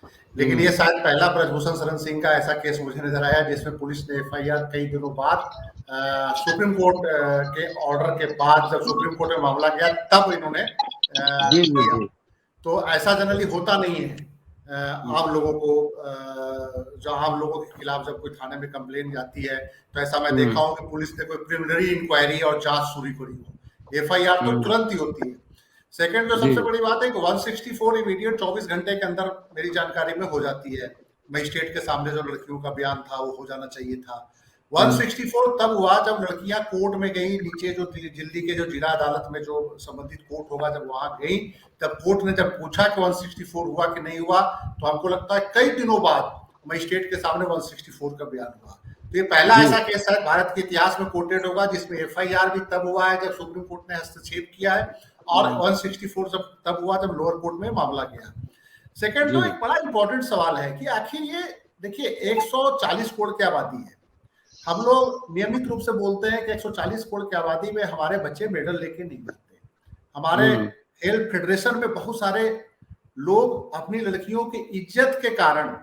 [SPEAKER 2] है। लेकिन ये शायद पहला ब्रजभूषण शरण सिंह का ऐसा केस मुझे नजर आया जिसमें पुलिस ने एफआईआर कई दिनों बाद सुप्रीम कोर्ट के ऑर्डर के बाद जब सुप्रीम कोर्ट में मामला गया तब इन्होंने किया। तो ऐसा जनरली होता नहीं है। आम लोगों को जो आम लोगों के खिलाफ जब कोई थाने में कंप्लेन जाती है तो ऐसा मैं देखा हूं कि पुलिस ने कोई प्रिलिमिनरी इंक्वायरी और जांच शुरू करी हो, एफआईआर तो तुरंत ही होती है। सेकंड जो सबसे बड़ी बात है कि 164 इमीडिएट 24 घंटे के अंदर मेरी जानकारी में हो जाती है। मजिस्ट्रेट के सामने जो लड़कियों का बयान था वो हो जाना चाहिए था। 164 तब हुआ जब लड़कियां कोर्ट में गई, नीचे जो दिल्ली के जो जिला अदालत में जो संबंधित कोर्ट होगा जब वहां गई तब कोर्ट ने जब पूछा कि 164 हुआ कि नहीं हुआ तो हमको लगता है कई दिनों बाद मजिस्ट्रेट के सामने 164 का बयान हुआ। तो ये पहला ऐसा केस है भारत के इतिहास में कोटेड होगा जिसमें एफआईआर भी तब हुआ है जब सुप्रीम कोर्ट ने हस्तक्षेप किया है और 164 जब तब हुआ जब लोअर कोर्ट में मामला गया। सेकंड तो एक बड़ा इंपॉर्टेंट सवाल है कि आखिर ये देखिए 140 करोड़ की आबादी है। हम लोग नियमित रूप से बोलते हैं कि 140 करोड़ की आबादी में हमारे बच्चे मेडल लेके नहीं जाते। हमारे खेल फेडरेशन में बहुत सारे लोग अपनी लड़कियों की इज्जत के कारण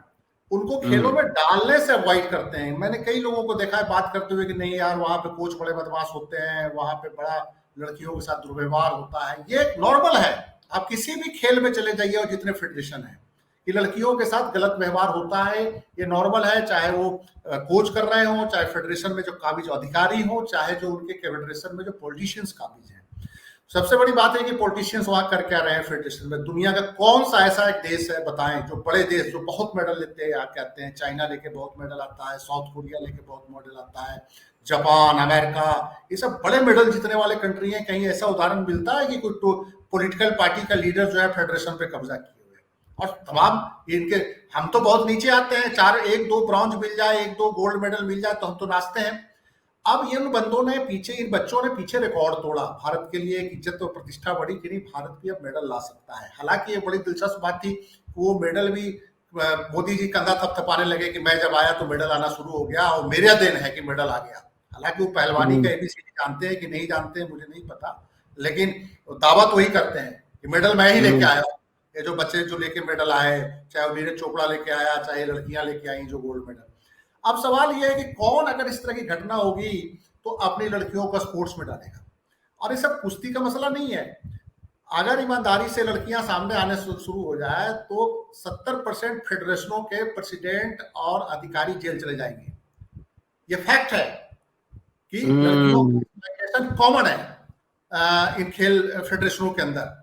[SPEAKER 2] उनको खेलों में डालने से अवॉइड करते हैं। मैंने कई लोगों को देखा है बात करते हुए कि नहीं यार वहां पे कोच बड़े बदमाश होते हैं, वहां पे बड़ा लड़कियों के साथ दुर्व्यवहार होता है। ये नॉर्मल है, आप किसी भी खेल में चले जाइए और जितने फेडरेशन है कि लड़कियों के साथ गलत व्यवहार होता है, ये नॉर्मल है। चाहे वो कोच कर रहे हो, चाहे फेडरेशन में जो काबिज अधिकारी हो, चाहे जो उनके फेडरेशन में जो पॉलिटिशियंस काबिज हैं। सबसे बड़ी बात है कि पॉलिटिशियंस वहां कर क्या रहे हैं फेडरेशन में। दुनिया का कौन सा ऐसा एक देश है बताएं जो बड़े देश जो बहुत मेडल लेते हैं कहते हैं। चाइना लेके बहुत मेडल आता है, साउथ कोरिया लेके बहुत मेडल आता है, जापान, अमेरिका, ये सब बड़े मेडल जीतने वाले कंट्री हैं। कहीं ऐसा उदाहरण मिलता है कि कोई पॉलिटिकल पार्टी का लीडर जो है फेडरेशन पे कब्जा किए हुए और तमाम इनके हम तो बहुत नीचे आते हैं। 1-2 ब्रॉन्ज मिल जाए, 1-2 गोल्ड मेडल मिल जाए तो हम तो नाचते हैं। अब इन बंदों ने पीछे, इन बच्चों ने पीछे रिकॉर्ड तोड़ा। भारत के लिए एक इज्जत और प्रतिष्ठा बढ़ी कि नहीं भारत भी अब मेडल ला सकता है। हालांकि ये बड़ी दिलचस्प बात थी, वो मेडल भी मोदी जी कंधा थपथपाने लगे कि मैं जब आया तो मेडल आना शुरू हो गया और मेरा दिन है कि मेडल आ गया। हालांकि वो पहलवानी का एबीसीडी जानते हैं कि नहीं जानते हैं मुझे नहीं पता, लेकिन दावा तो वही करते हैं कि मेडल मैं ही लेके आया हूँ। ये जो बच्चे जो लेके मेडल आए, चाहे वो नीरज चोपड़ा लेके आया, चाहे लड़कियां लेके आई जो गोल्ड मेडल। अब सवाल यह है कि कौन अगर इस तरह की घटना होगी तो अपनी लड़कियों को स्पोर्ट्स में डालेगा। और ये सब कुश्ती का मसला नहीं है। अगर ईमानदारी से लड़कियां सामने आने शुरू हो जाए तो 70% फेडरेशनों के प्रेसिडेंट और अधिकारी जेल चले जाएंगे। ये फैक्ट है कि लड़कियों की कॉमन है इन खेल फेडरेशनों के अंदर।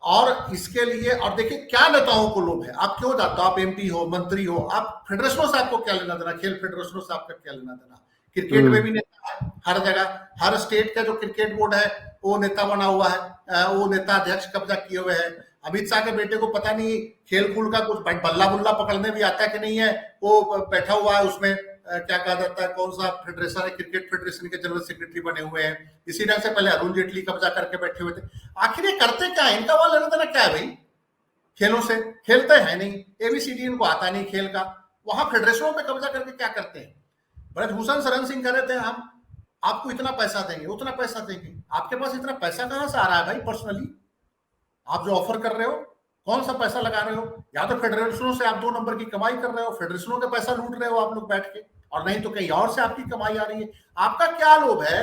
[SPEAKER 2] और इसके लिए और देखिए क्या नेताओं को लोभ है। आप क्यों जाते हो, आप एमपी हो, मंत्री हो, आप फेडरेशनों से आपको क्या लेना देना, खेल फेडरेशनों से आपका क्या लेना देना। क्रिकेट में भी नेता है हर जगह, हर स्टेट का जो क्रिकेट बोर्ड है वो नेता बना हुआ है, वो नेता अध्यक्ष कब्जा किए हुए है। अमित शाह के बेटे को पता नहीं खेल कूद का कुछ बल्ला बुल्ला पकड़ने भी आता है कि नहीं है, वो बैठा हुआ है उसमें क्या कहा जाता है, कौन सा फेडरेशन है, क्रिकेट फेडरेशन के जनरल सेक्रेटरी बने हुए हैं। इसी ढंग से पहले अरुण जेटली कब्जा करके बैठे हुए थे। आखिर ये करते क्या है, इनका वाला लेना देना क्या है भाई खेलों से? खेलते हैं नहीं, एबीसीडी इनको आता नहीं खेल का, वहां फेडरेशनों पे कब्जा करके क्या करते हैं। ब्रजभूषण शरण सिंह कह रहे थे हम आपको इतना पैसा देंगे, उतना पैसा देंगे। आपके पास इतना पैसा कहां से आ रहा है भाई? पर्सनली आप जो ऑफर कर रहे हो कौन सा पैसा लगा रहे हो? या तो फेडरेशनों से आप 2 नंबर की कमाई कर रहे हो, फेडरेशनों का पैसा लूट रहे हो आप लोग बैठ के, और नहीं तो कहीं और से आपकी कमाई आ रही है। आपका क्या लोभ है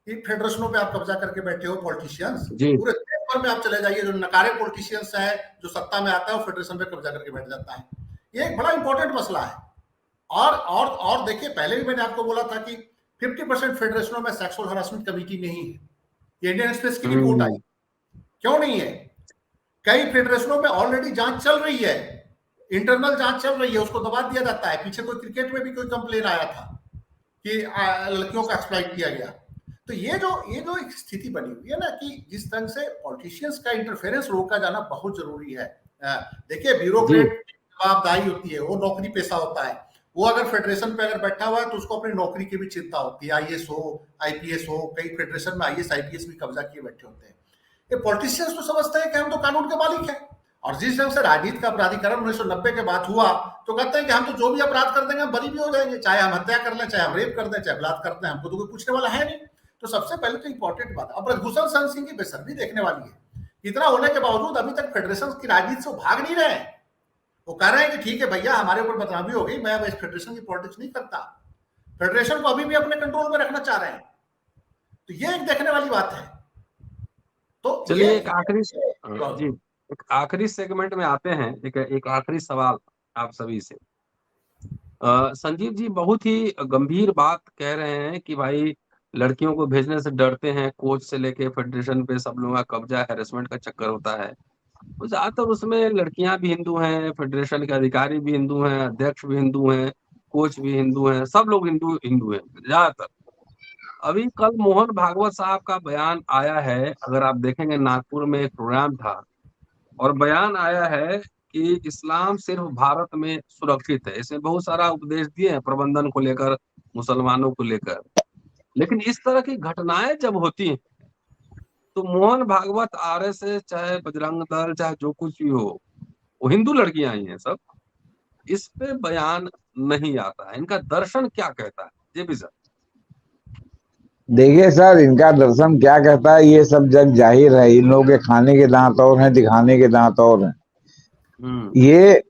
[SPEAKER 2] कि फेडरेशनों पे आप कब्जा करके बैठे हो? पॉलिटिशियंस पूरे देश भर में आप चले जाइए, जो नकारे पॉलिटिशियंस है जो सत्ता में आता है वो फेडरेशन पे कब्जा करके बैठ जाता है। ये एक बड़ा इंपॉर्टेंट मसला है। और देखिए पहले भी मैंने आपको बोला था कि 50% फेडरेशनों में सेक्सुअल हरासमेंट कमेटी नहीं है। ये इंडियन एक्सप्रेस की रिपोर्ट आई, क्यों नहीं है? कई फेडरेशनों में ऑलरेडी जांच चल रही है, इंटरनल जांच चल रही है, उसको दबा दिया जाता है। पीछे कोई क्रिकेट में भी कोई कंप्लेन आया था कि लड़कियों का एक्सप्लॉइट किया गया। तो ये जो एक स्थिति बनी हुई है ना कि जिस ढंग से पॉलिटिशियंस का इंटरफेरेंस रोका जाना बहुत जरूरी है। देखिए ब्यूरोक्रेट जवाबदारी होती है, वो नौकरी पेशा होता है। वो अगर फेडरेशन पे अगर बैठा हुआ है तो उसको अपनी नौकरी की भी चिंता होती है। आईएएस हो, आईपीएस हो, कई फेडरेशन में आईएएस आईपीएस भी कब्जा किए बैठे होते हैं। ये पॉलिटिशियंस तो समझते हैं कि हम तो कानून के मालिक हैं, और जिस ढंग से राजनीति का प्राधिकरण 1990 के बाद हुआ, तो कहते हैं कि हम तो जो भी अपराध कर देंगे हम बरी भी हो जाएंगे, चाहे हम हत्या कर लें, चाहे हम रेप कर दें, चाहे बलात्कार करते हैं, हमको तो कोई पूछने वाला है नहीं। तो सबसे पहले तो इंपॉर्टेंट बात, अब ब्रजभूषण शरण सिंह की बेशर्मी देखने वाली है। इतना होने के बावजूद अभी तक फेडरेशन की राजनीति से भाग नहीं रहे। वो कह रहे हैं कि ठीक है भैया, हमारे ऊपर बदनामी हो गई, मैं अब इस फेडरेशन की पॉलिटिक्स नहीं करता। फेडरेशन को अभी भी अपने कंट्रोल में रखना चाह रहे हैं। तो ये एक देखने वाली बात है। तो
[SPEAKER 4] चलिए एक आखिरी सेगमेंट में आते हैं। एक आखिरी सवाल आप सभी से। संजीव जी बहुत ही गंभीर बात कह रहे हैं कि भाई लड़कियों को भेजने से डरते हैं, कोच से लेके फेडरेशन पे सब लोगों का कब्जा, हैरेसमेंट का चक्कर होता है। तो ज्यादातर उसमें लड़कियां भी हिंदू हैं, फेडरेशन के अधिकारी भी हिंदू हैं, अध्यक्ष भी हिंदू हैं, कोच भी हिंदू हैं, सब लोग हिंदू हैं ज्यादातर। अभी कल मोहन भागवत साहब का बयान आया है, अगर आप देखेंगे नागपुर में एक प्रोग्राम था और बयान आया है कि इस्लाम सिर्फ भारत में सुरक्षित है। इसमें बहुत सारा उपदेश दिए हैं प्रबंधन को लेकर, मुसलमानों को लेकर। लेकिन इस तरह की घटनाएं जब होती हैं तो मोहन भागवत, आरएसएस, चाहे बजरंग दल, चाहे जो कुछ भी हो, वो हिंदू लड़कियां ही हैं सब, इस पे बयान नहीं आता है। इनका दर्शन क्या कहता है ये भी सर?
[SPEAKER 1] देखिए सर, इनका दर्शन क्या कहता है ये सब जग जाहिर है। इन लोगों के खाने के दांत और हैं, दिखाने के दांत और हैं। ये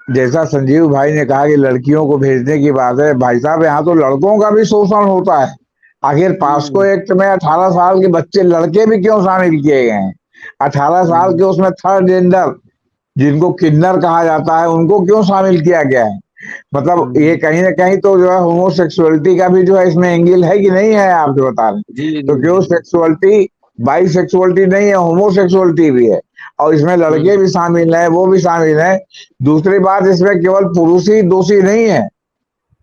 [SPEAKER 1] जैसा संजीव भाई ने कहा कि लड़कियों को भेजने की बात है, भाई साहब यहाँ तो लड़कों का भी शोषण होता है। आखिर पास्को एक्ट में 18 साल के बच्चे लड़के भी क्यों शामिल किए गए हैं? 18 साल के उसमें थर्ड जेंडर, जिनको किन्नर कहा जाता है, उनको क्यों शामिल किया गया है? मतलब ये कहीं ना कहीं तो जो है होमोसेक्सुअलिटी का भी जो है इसमें एंगल है कि नहीं है, आप जो बता रहे हैं। तो क्यों सेक्सुअलिटी, बाइसेक्सुअलिटी नहीं है, होमोसेक्सुअलिटी भी है, और इसमें लड़के भी शामिल हैं, वो भी शामिल हैं। दूसरी बात, इसमें केवल पुरुष ही दोषी नहीं है,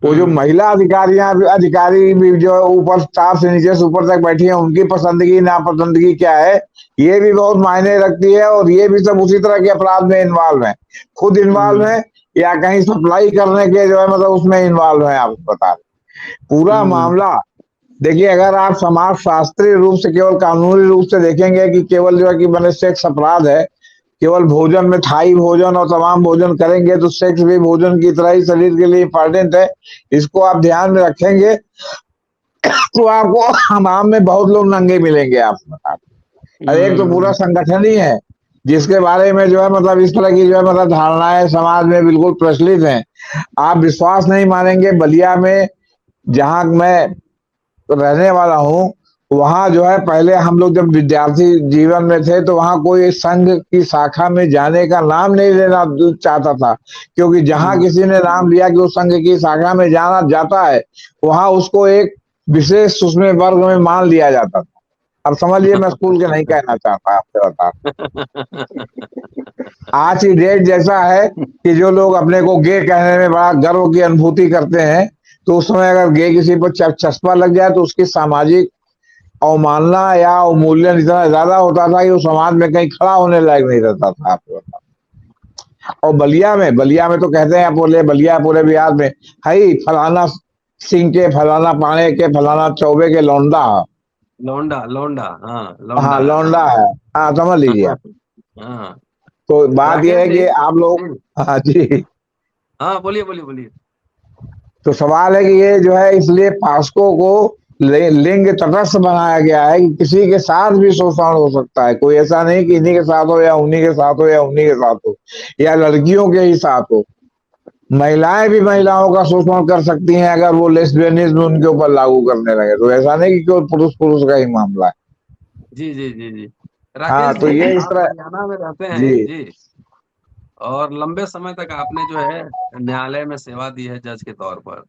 [SPEAKER 1] वो जो महिला अधिकारी भी जो ऊपर स्टाफ से नीचे से ऊपर तक बैठी है, उनकी पसंदगी नापसंदगी क्या है, ये भी बहुत मायने रखती है। और ये भी सब उसी तरह के अपराध में इन्वॉल्व है, खुद इन्वॉल्व है या कहीं सप्लाई करने के जो है मतलब उसमें इन्वॉल्व है। आप बता रहे पूरा मामला देखिए, अगर आप समाज शास्त्रीय रूप से, केवल कानूनी रूप से देखेंगे कि केवल जो है कि मैंने सेक्स अपराध है, केवल भोजन में थाई भोजन और तमाम भोजन करेंगे तो सेक्स भी भोजन की तरह ही शरीर के लिए इंपॉर्टेंट है, इसको आप ध्यान में रखेंगे तो आपको हमाम में बहुत लोग नंगे मिलेंगे। आप बता रहे एक तो पूरा संगठन ही है जिसके बारे में जो है मतलब इस तरह की जो है मतलब धारणाएं समाज में बिल्कुल प्रचलित हैं। आप विश्वास नहीं मानेंगे, बलिया में जहां मैं रहने वाला हूं, वहां जो है पहले हम लोग जब विद्यार्थी जीवन में थे तो वहां कोई संघ की शाखा में जाने का नाम नहीं लेना चाहता था, क्योंकि जहां किसी ने नाम लिया कि वो संघ की शाखा में जाना जाता है, वहां उसको एक विशेष उसमें वर्ग में मान लिया जाता था। अब समझिए, मैं स्कूल के नहीं कहना चाहता, आपसे बता। आज की डेट जैसा है कि जो लोग अपने को गे कहने में बड़ा गर्व की अनुभूति करते हैं, तो उस समय अगर गे किसी पर चस्पा लग जाए तो उसकी सामाजिक अवमानना या अवमूल्यन इतना ज्यादा होता था कि वो समाज में कहीं खड़ा होने लायक नहीं रहता था। आपको बता, और बलिया में तो कहते हैं बोले बलिया पूरे बिहार में है फलाना सिंह के, फलाना पाणे के, फलाना चौबे के लौंडा हाँ लौंडा है, हाँ समझ लीजिए। तो बात यह है कि आप लोग, हाँ जी,
[SPEAKER 4] हाँ बोलिए।
[SPEAKER 1] तो सवाल है कि ये जो है इसलिए पास्को को लिंग तटस्थ बनाया गया है कि किसी के साथ भी शोषण हो सकता है। कोई ऐसा नहीं कि इन्हीं के साथ हो या उन्हीं के साथ हो या उन्हीं के साथ हो या लड़कियों के ही साथ हो। महिलाएं भी महिलाओं का शोषण कर सकती हैं अगर वो लेस्बियनिज्म उनके ऊपर लागू करने लगे। तो ऐसा नहीं कि केवल पुरुष का ही मामला है।
[SPEAKER 4] जी।
[SPEAKER 1] हाँ, तो ये इस तरह
[SPEAKER 4] हरियाणा में रहते हैं जी, और लंबे समय तक आपने जो है न्यायालय में सेवा दी है जज के तौर पर।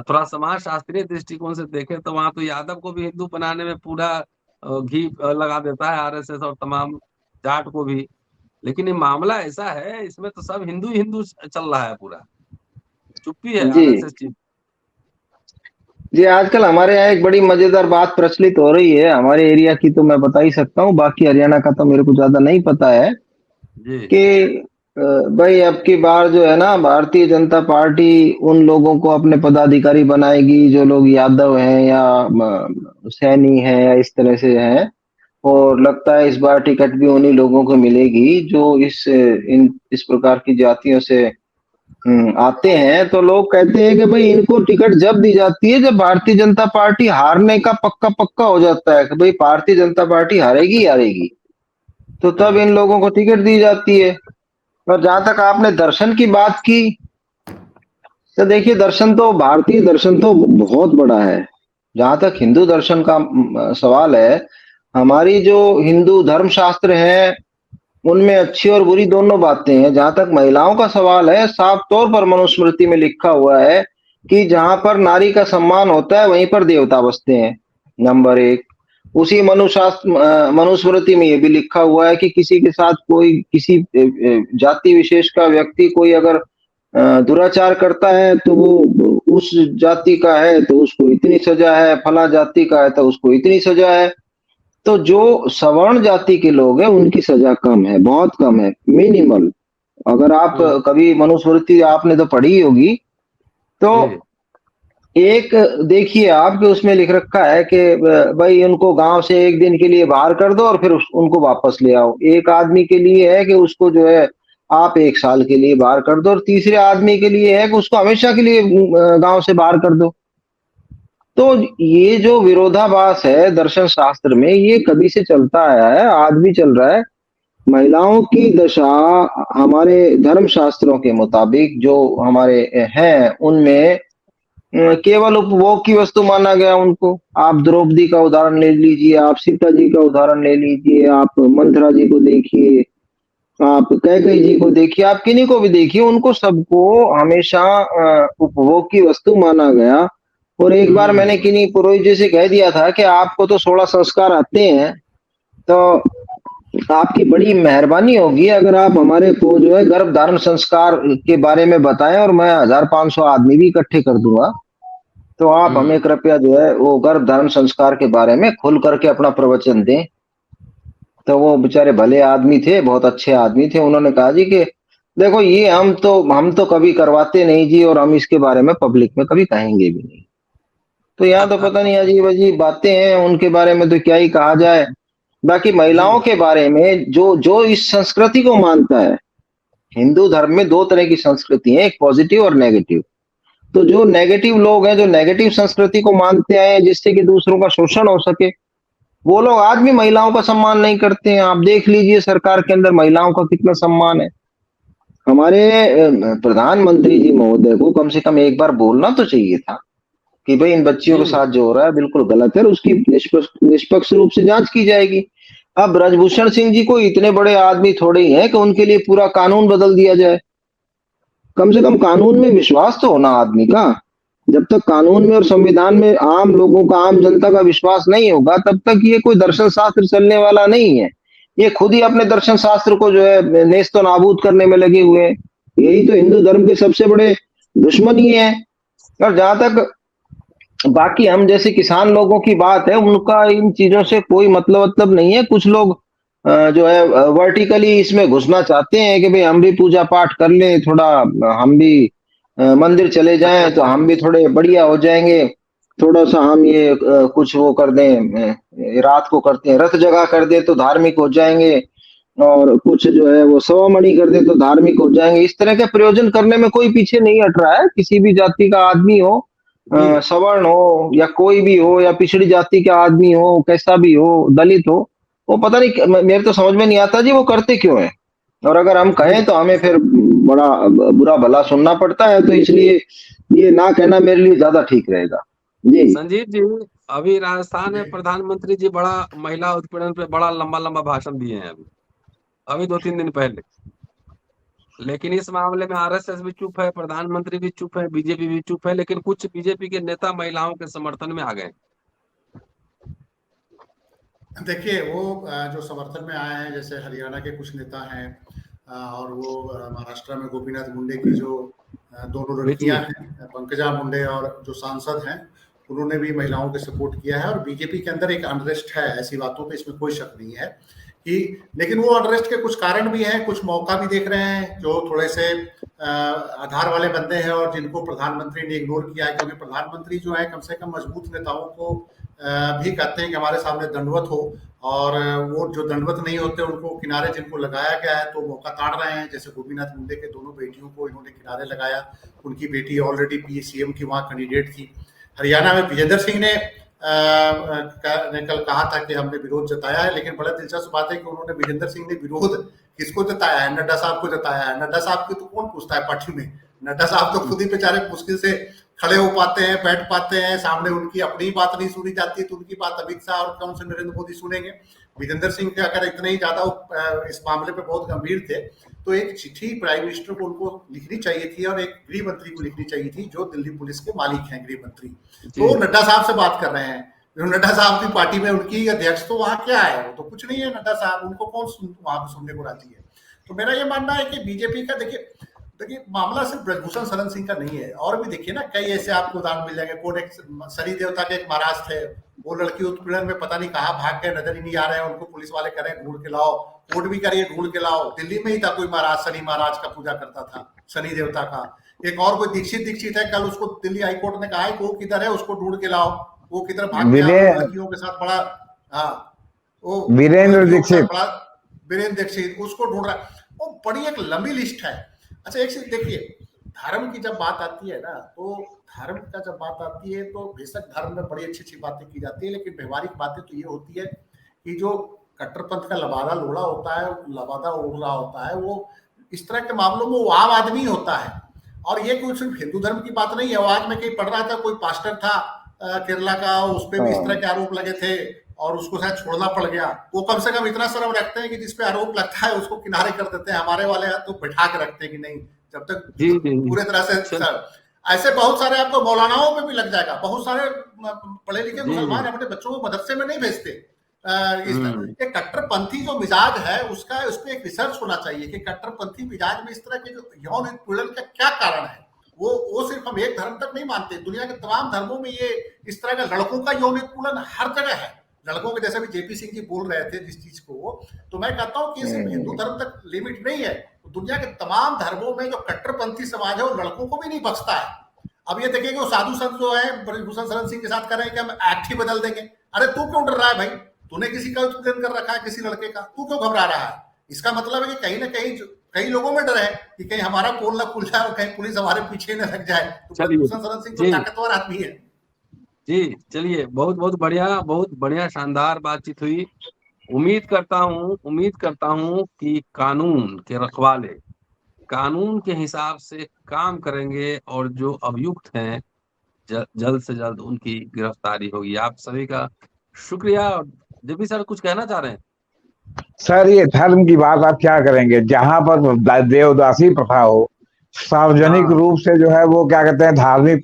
[SPEAKER 4] थोड़ा समाज शास्त्रीय दृष्टिकोण से देखें तो वहां तो यादव को भी हिंदू बनाने में पूरा घी लगा देता है आरएसएस और तमाम जाट को भी। लेकिन ये मामला ऐसा है, इसमें तो सब हिंदू चल रहा है, पूरा चुप्पी है आरएसएस चीफ।
[SPEAKER 3] जी, आजकल हमारे यहाँ एक बड़ी मजेदार बात प्रचलित हो रही है हमारे एरिया की, तो मैं बता ही सकता हूँ, बाकी हरियाणा का तो मेरे को ज्यादा नहीं पता है कि भाई अब की बार जो है ना भारतीय जनता पार्टी उन लोगों को अपने पदाधिकारी बनाएगी जो लोग यादव हैं या सैनी हैं या इस तरह से हैं, और लगता है इस बार टिकट भी उन्हीं लोगों को मिलेगी जो इस प्रकार की जातियों से आते हैं। तो लोग कहते हैं कि भाई इनको टिकट जब दी जाती है जब भारतीय जनता पार्टी हारने का पक्का पक्का हो जाता है कि भाई भारतीय जनता पार्टी हारेगी हारेगी, तो तब इन लोगों को टिकट दी जाती है। और जहां तक आपने दर्शन की बात की, तो देखिए भारतीय दर्शन तो बहुत बड़ा है। जहां तक हिंदू दर्शन का सवाल है, हमारी जो हिंदू धर्म शास्त्र है उनमें अच्छी और बुरी दोनों बातें हैं। जहां तक महिलाओं का सवाल है, साफ तौर पर मनुस्मृति में लिखा हुआ है कि जहां पर नारी का सम्मान होता है वहीं पर देवता बसते हैं, नंबर एक। उसी मनुस्मृति में ये भी लिखा हुआ है कि किसी के साथ कोई किसी जाति विशेष का व्यक्ति कोई अगर दुराचार करता है तो वो उस जाति का है तो उसको इतनी सजा है, फला जाति का है तो उसको इतनी सजा है। तो जो सवर्ण जाति के लोग हैं उनकी सजा कम है, बहुत कम है, मिनिमल। अगर आप कभी मनुस्मृति आपने तो पढ़ी होगी, तो एक देखिए आप कि उसमें लिख रखा है कि भाई उनको गांव से एक दिन के लिए बाहर कर दो और फिर उनको वापस ले आओ। एक आदमी के लिए है कि उसको जो है आप 1 साल के लिए बाहर कर दो, और तीसरे आदमी के लिए है कि उसको हमेशा के लिए गांव से बाहर कर दो। तो ये जो विरोधाभास है दर्शन शास्त्र में, ये कभी से चलता आया है, आज भी चल रहा है। महिलाओं की दशा हमारे धर्म शास्त्रों के मुताबिक जो हमारे हैं उनमें केवल उपभोग की वस्तु माना गया उनको। आप द्रौपदी का उदाहरण ले लीजिए, आप सीता जी का उदाहरण ले लीजिए, आप मंथरा जी को देखिए, आप कैकेयी जी को देखिए, आप किन्हीं को भी देखिए, उनको सबको हमेशा उपभोग की वस्तु माना गया। और एक बार मैंने किन्हीं पुरोहित जी से कह दिया था कि आपको तो 16 संस्कार आते हैं, तो आपकी बड़ी मेहरबानी होगी अगर आप हमारे को जो है गर्भ धारण संस्कार के बारे में बताएं, और मैं 1500 आदमी भी इकट्ठे कर दूंगा। तो आप हमें कृपया जो है वो गर्भ धारण संस्कार के बारे में खुल करके अपना प्रवचन दें। तो वो बेचारे भले आदमी थे, बहुत अच्छे आदमी थे। उन्होंने कहा जी कि देखो ये हम तो कभी करवाते नहीं जी, और हम इसके बारे में पब्लिक में कभी कहेंगे भी नहीं। तो यहाँ तो पता नहीं अजीब अजीब बातें हैं, उनके बारे में तो क्या ही कहा जाए। बाकी महिलाओं के बारे में जो इस संस्कृति को मानता है, हिंदू धर्म में 2 तरह की संस्कृति है, एक पॉजिटिव और नेगेटिव। तो जो नेगेटिव लोग हैं, जो नेगेटिव संस्कृति को मानते हैं जिससे कि दूसरों का शोषण हो सके, वो लोग आज भी महिलाओं का सम्मान नहीं करते हैं। आप देख लीजिए सरकार के अंदर महिलाओं का कितना सम्मान है। हमारे प्रधानमंत्री जी महोदय को कम से कम एक बार बोलना तो चाहिए था कि भाई इन बच्चियों के साथ जो हो रहा है बिल्कुल गलत है, और उसकी निष्पक्ष रूप से जांच की जाएगी। अब ब्रजभूषण सिंह जी को इतने बड़े आदमी थोड़े ही हैं कि उनके लिए पूरा कानून बदल दिया जाए। कम से कम कानून में विश्वास तो होना आदमी का। जब तक कानून में और संविधान में आम लोगों का, आम जनता का विश्वास नहीं होगा, तब तक ये कोई दर्शन शास्त्र चलने वाला नहीं है। ये खुद ही अपने दर्शन शास्त्र को जो है नेस्त नाबूद करने में लगे हुए हैं। यही तो हिंदू धर्म के सबसे बड़े दुश्मन ही है। और जहां तक बाकी हम जैसे किसान लोगों की बात है, उनका इन चीजों से कोई मतलब नहीं है। कुछ लोग जो है वर्टिकली इसमें घुसना चाहते हैं कि भाई हम भी पूजा पाठ कर लें, थोड़ा हम भी मंदिर चले जाएं तो हम भी थोड़े बढ़िया हो जाएंगे, थोड़ा सा हम ये कुछ वो कर दें, रात को करते हैं रथ जगह कर दे तो धार्मिक हो जाएंगे, और कुछ जो है वो सवामणि कर दे तो धार्मिक हो जाएंगे। इस तरह के प्रयोजन करने में कोई पीछे नहीं हट रहा है। किसी भी जाति का आदमी हो, सवर्ण हो या कोई भी हो, या पिछड़ी जाति का आदमी हो, कैसा भी हो, दलित हो, वो पता नहीं, मेरे तो समझ में नहीं आता जी वो करते क्यों है। और अगर हम कहें तो हमें फिर बड़ा बुरा भला सुनना पड़ता है। तो इसलिए ये ना कहना मेरे लिए ज्यादा ठीक रहेगा। जी
[SPEAKER 4] संजीव जी, अभी राजस्थान में प्रधानमंत्री जी बड़ा महिला उत्पीड़न पे बड़ा लंबा भाषण दिए हैं अभी 2-3 दिन पहले। लेकिन इस मामले में आरएसएस भी चुप है, प्रधानमंत्री भी चुप है, बीजेपी भी चुप है, लेकिन कुछ बीजेपी के नेता महिलाओं के समर्थन में आ गए।
[SPEAKER 2] देखिए वो जो समर्थन में आए हैं, जैसे हरियाणा के कुछ नेता हैं, और वो महाराष्ट्र में गोपीनाथ मुंडे की जो दोनों लड़कियां हैं, पंकजा मुंडे और जो सांसद हैं, उन्होंने भी महिलाओं के सपोर्ट किया है। और बीजेपी के अंदर एक अनरेस्ट है, ऐसी बातों पे इसमें कोई शक नहीं है कि, लेकिन वो अनरेस्ट के कुछ कारण भी हैं, कुछ मौका भी देख रहे हैं जो थोड़े से आधार वाले बंदे हैं और जिनको प्रधानमंत्री ने इग्नोर किया है। क्योंकि प्रधानमंत्री जो है कम से कम मजबूत नेताओं को भी कहते हैं कि हमारे सामने दंडवत हो, और वो जो दंडवत नहीं होते उनको किनारे जिनको लगाया गया है तो मौका ताड़ रहे हैं। जैसे गोपीनाथ मुंडे के दोनों बेटियों को इन्होंने किनारे लगाया, उनकी बेटी ऑलरेडी पीसीएम की वहाँ कैंडिडेट थी। हरियाणा में विजेंद्र सिंह ने कल कहा था कि हमने विरोध जताया है, लेकिन बड़ा दिलचस्प बात है कि उन्होंने विजेंद्र सिंह ने विरोध किसको जताया है? नड्डा साहब को जताया है। नड्डा साहब की तो कौन पूछता है पार्टी में? नड्डा साहब तो खुद ही बेचारे मुश्किल से खड़े हो पाते हैं, बैठ पाते हैं, सामने उनकी अपनी बात नहीं सुनी जाती है तो उनकी बात अमित शाह और कौन से नरेंद्र मोदी सुनेंगे? विजेंद्र सिंह के अगर इतने ही ज्यादा इस मामले पे बहुत गंभीर थे तो एक चिट्ठी प्राइम मिनिस्टर को उनको लिखनी चाहिए थी और एक गृह मंत्री को लिखनी चाहिए थी, जो दिल्ली पुलिस के मालिक हैं, गृह मंत्री। तो नड्डा साहब से बात कर रहे हैं। नड्डा साहब की पार्टी में उनकी अध्यक्ष तो वहां क्या है? वो तो कुछ नहीं है नड्डा साहब, उनको कौन वहां पर सुनने को राजी है? तो मेरा ये मानना है कि बीजेपी का देखिए मामला सिर्फ ब्रजभूषण शरण सिंह का नहीं है, और भी देखिए ना कई ऐसे आपको उदाहरण मिल जाएंगे। कौन एक सनी देवता के एक महाराज थे, वो लड़की उत्पीड़न में पता नहीं कहाँ भाग गए, नजर ही नहीं आ रहे हैं, उनको पुलिस वाले कह रहे हैं ढूंढ के लाओ, कोर्ट भी करिए ढूंढ के लाओ। दिल्ली में ही था कोई महाराज, शनि महाराज का पूजा करता था, शनि देवता का। एक और कोई दीक्षित है, कल उसको दिल्ली हाईकोर्ट ने कहा है कि वो किधर है, उसको ढूंढ के लाओ, वो किधर भाग गया लड़कियों के साथ बड़ा। हाँ, वो वीरेंद्र दीक्षित उसको ढूंढ रहा है। वो बड़ी एक लंबी लिस्ट है। अच्छा एक चीज देखिए, धर्म की जब बात आती है ना, तो धर्म का जब बात आती है तो बेशक धर्म में बड़ी अच्छी अच्छी बातें की जाती है, लेकिन व्यवहारिक बातें तो ये होती है कि जो कट्टरपंथ का लबादा लोड़ा होता है, लबादा उड़ रहा होता है, वो इस तरह के मामलों में वो आम आदमी होता है। और ये कोई सिर्फ हिंदू धर्म की बात नहीं है। आज मैं कहीं पढ़ रहा था, कोई पास्टर था केरला का, उस पर भी इस तरह के आरोप लगे थे और उसको शायद छोड़ना पड़ गया। वो कम से कम इतना शर्म रखते हैं कि जिसपे आरोप लगता है उसको किनारे कर देते हैं। हमारे वाले तो बैठा के रखते हैं कि नहीं, जब तक पूरे तरह से। ऐसे बहुत सारे आपको मौलानाओं में भी लग जाएगा। बहुत सारे पढ़े लिखे मुसलमान अपने बच्चों को मदरसे में नहीं भेजते। एक कट्टरपंथी जो मिजाज है उसका, उस पर एक रिसर्च होना चाहिए कि कट्टरपंथी मिजाज में इस तरह के जो यौन उत्पीड़न का क्या कारण है। वो सिर्फ हम एक धर्म तक नहीं मानते, दुनिया के तमाम धर्मों में ये इस तरह का लड़कों का यौन उत्पीड़न हर जगह है। लड़कों के, जैसे भी जेपी सिंह जी बोल रहे थे जिस चीज को, तो मैं कहता हूँ कि सिर्फ हिंदू धर्म तक लिमिट नहीं है। दुनिया के तमाम धर्मों में जो कट्टरपंथी समाज है वो लड़कों को भी नहीं बख्शता है। अब ये देखिए कि साधु संत जो है ब्रजभूषण शरण सिंह के साथ कर रहे हैं कि हम एक्ट ही बदल देंगे। अरे तू क्यों डर रहा है भाई? तूने किसी का उत्पीड़न कर रखा है, किसी लड़के का, तू क्यों घबरा रहा है? इसका मतलब है कि कहीं ना कहीं कई लोगों में डर है कि कहीं हमारा पोल ना खुल जाए और कहीं पुलिस हमारे पीछे न लग जाए। तो ब्रजभूषण शरण सिंह तो ताकतवर आदमी है।
[SPEAKER 4] जी चलिए, बहुत बहुत बढ़िया शानदार बातचीत हुई। उम्मीद करता हूँ कि कानून के रखवाले कानून के हिसाब से काम करेंगे और जो अभियुक्त हैं जल्द से जल्द उनकी गिरफ्तारी होगी। आप सभी का शुक्रिया। जेपी सर कुछ कहना चाह रहे हैं?
[SPEAKER 1] सर ये धर्म की बात आप क्या करेंगे? जहां पर देवदासी प्रथा हो, सार्वजनिक रूप से जो है वो क्या कहते हैं धार्मिक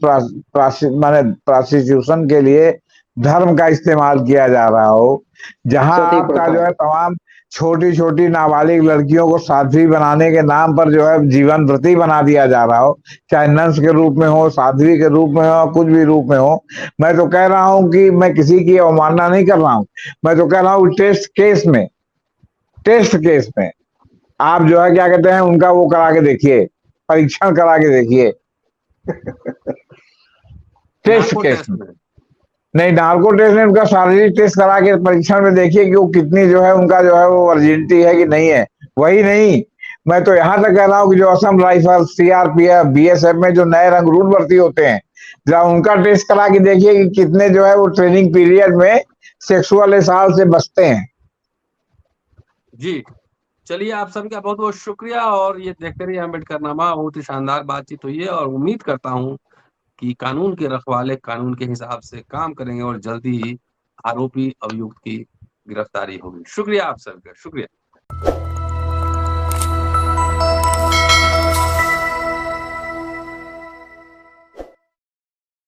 [SPEAKER 1] प्रोस्टिट्यूशन के लिए धर्म का इस्तेमाल किया जा रहा हो, जहां आपका जो है तमाम छोटी छोटी नाबालिग लड़कियों को साध्वी बनाने के नाम पर जो है जीवन व्रती बना दिया जा रहा हो, चाहे नंस के रूप में हो, साध्वी के रूप में हो, कुछ भी रूप में हो। मैं तो कह रहा हूं कि मैं किसी की अवमानना नहीं कर रहा हूं, मैं तो कह रहा हूं टेस्ट केस में आप जो है क्या कहते हैं उनका वो करा के देखिए, परीक्षण करा के देखिए। टेस्ट केस में नहीं, नार्को टेस्ट में उनका शारीरिक टेस्ट करा के परीक्षण में देखिए कि वो कितनी जो है उनका जो है वो वर्जिनिटी है कि नहीं है। वही नहीं, मैं तो यहां तक कह रहा हूं कि जो असम राइफल, सीआरपीएफ, बीएसएफ में जो नए रंगरूट भर्ती होते हैं, जरा उनका टेस्ट करा के देखिए कि कितने जो है वो ट्रेनिंग पीरियड में सेक्सुअल असॉल्ट से बचते हैं।
[SPEAKER 4] जी चलिए, आप सभी का बहुत बहुत शुक्रिया। और ये देखकर ही अम्बेडकरनामा बहुत ही शानदार बातचीत हुई है और उम्मीद करता हूँ कि कानून के रखवाले कानून के हिसाब से काम करेंगे और जल्दी ही आरोपी अभियुक्त की गिरफ्तारी होगी। शुक्रिया आप सबका, शुक्रिया।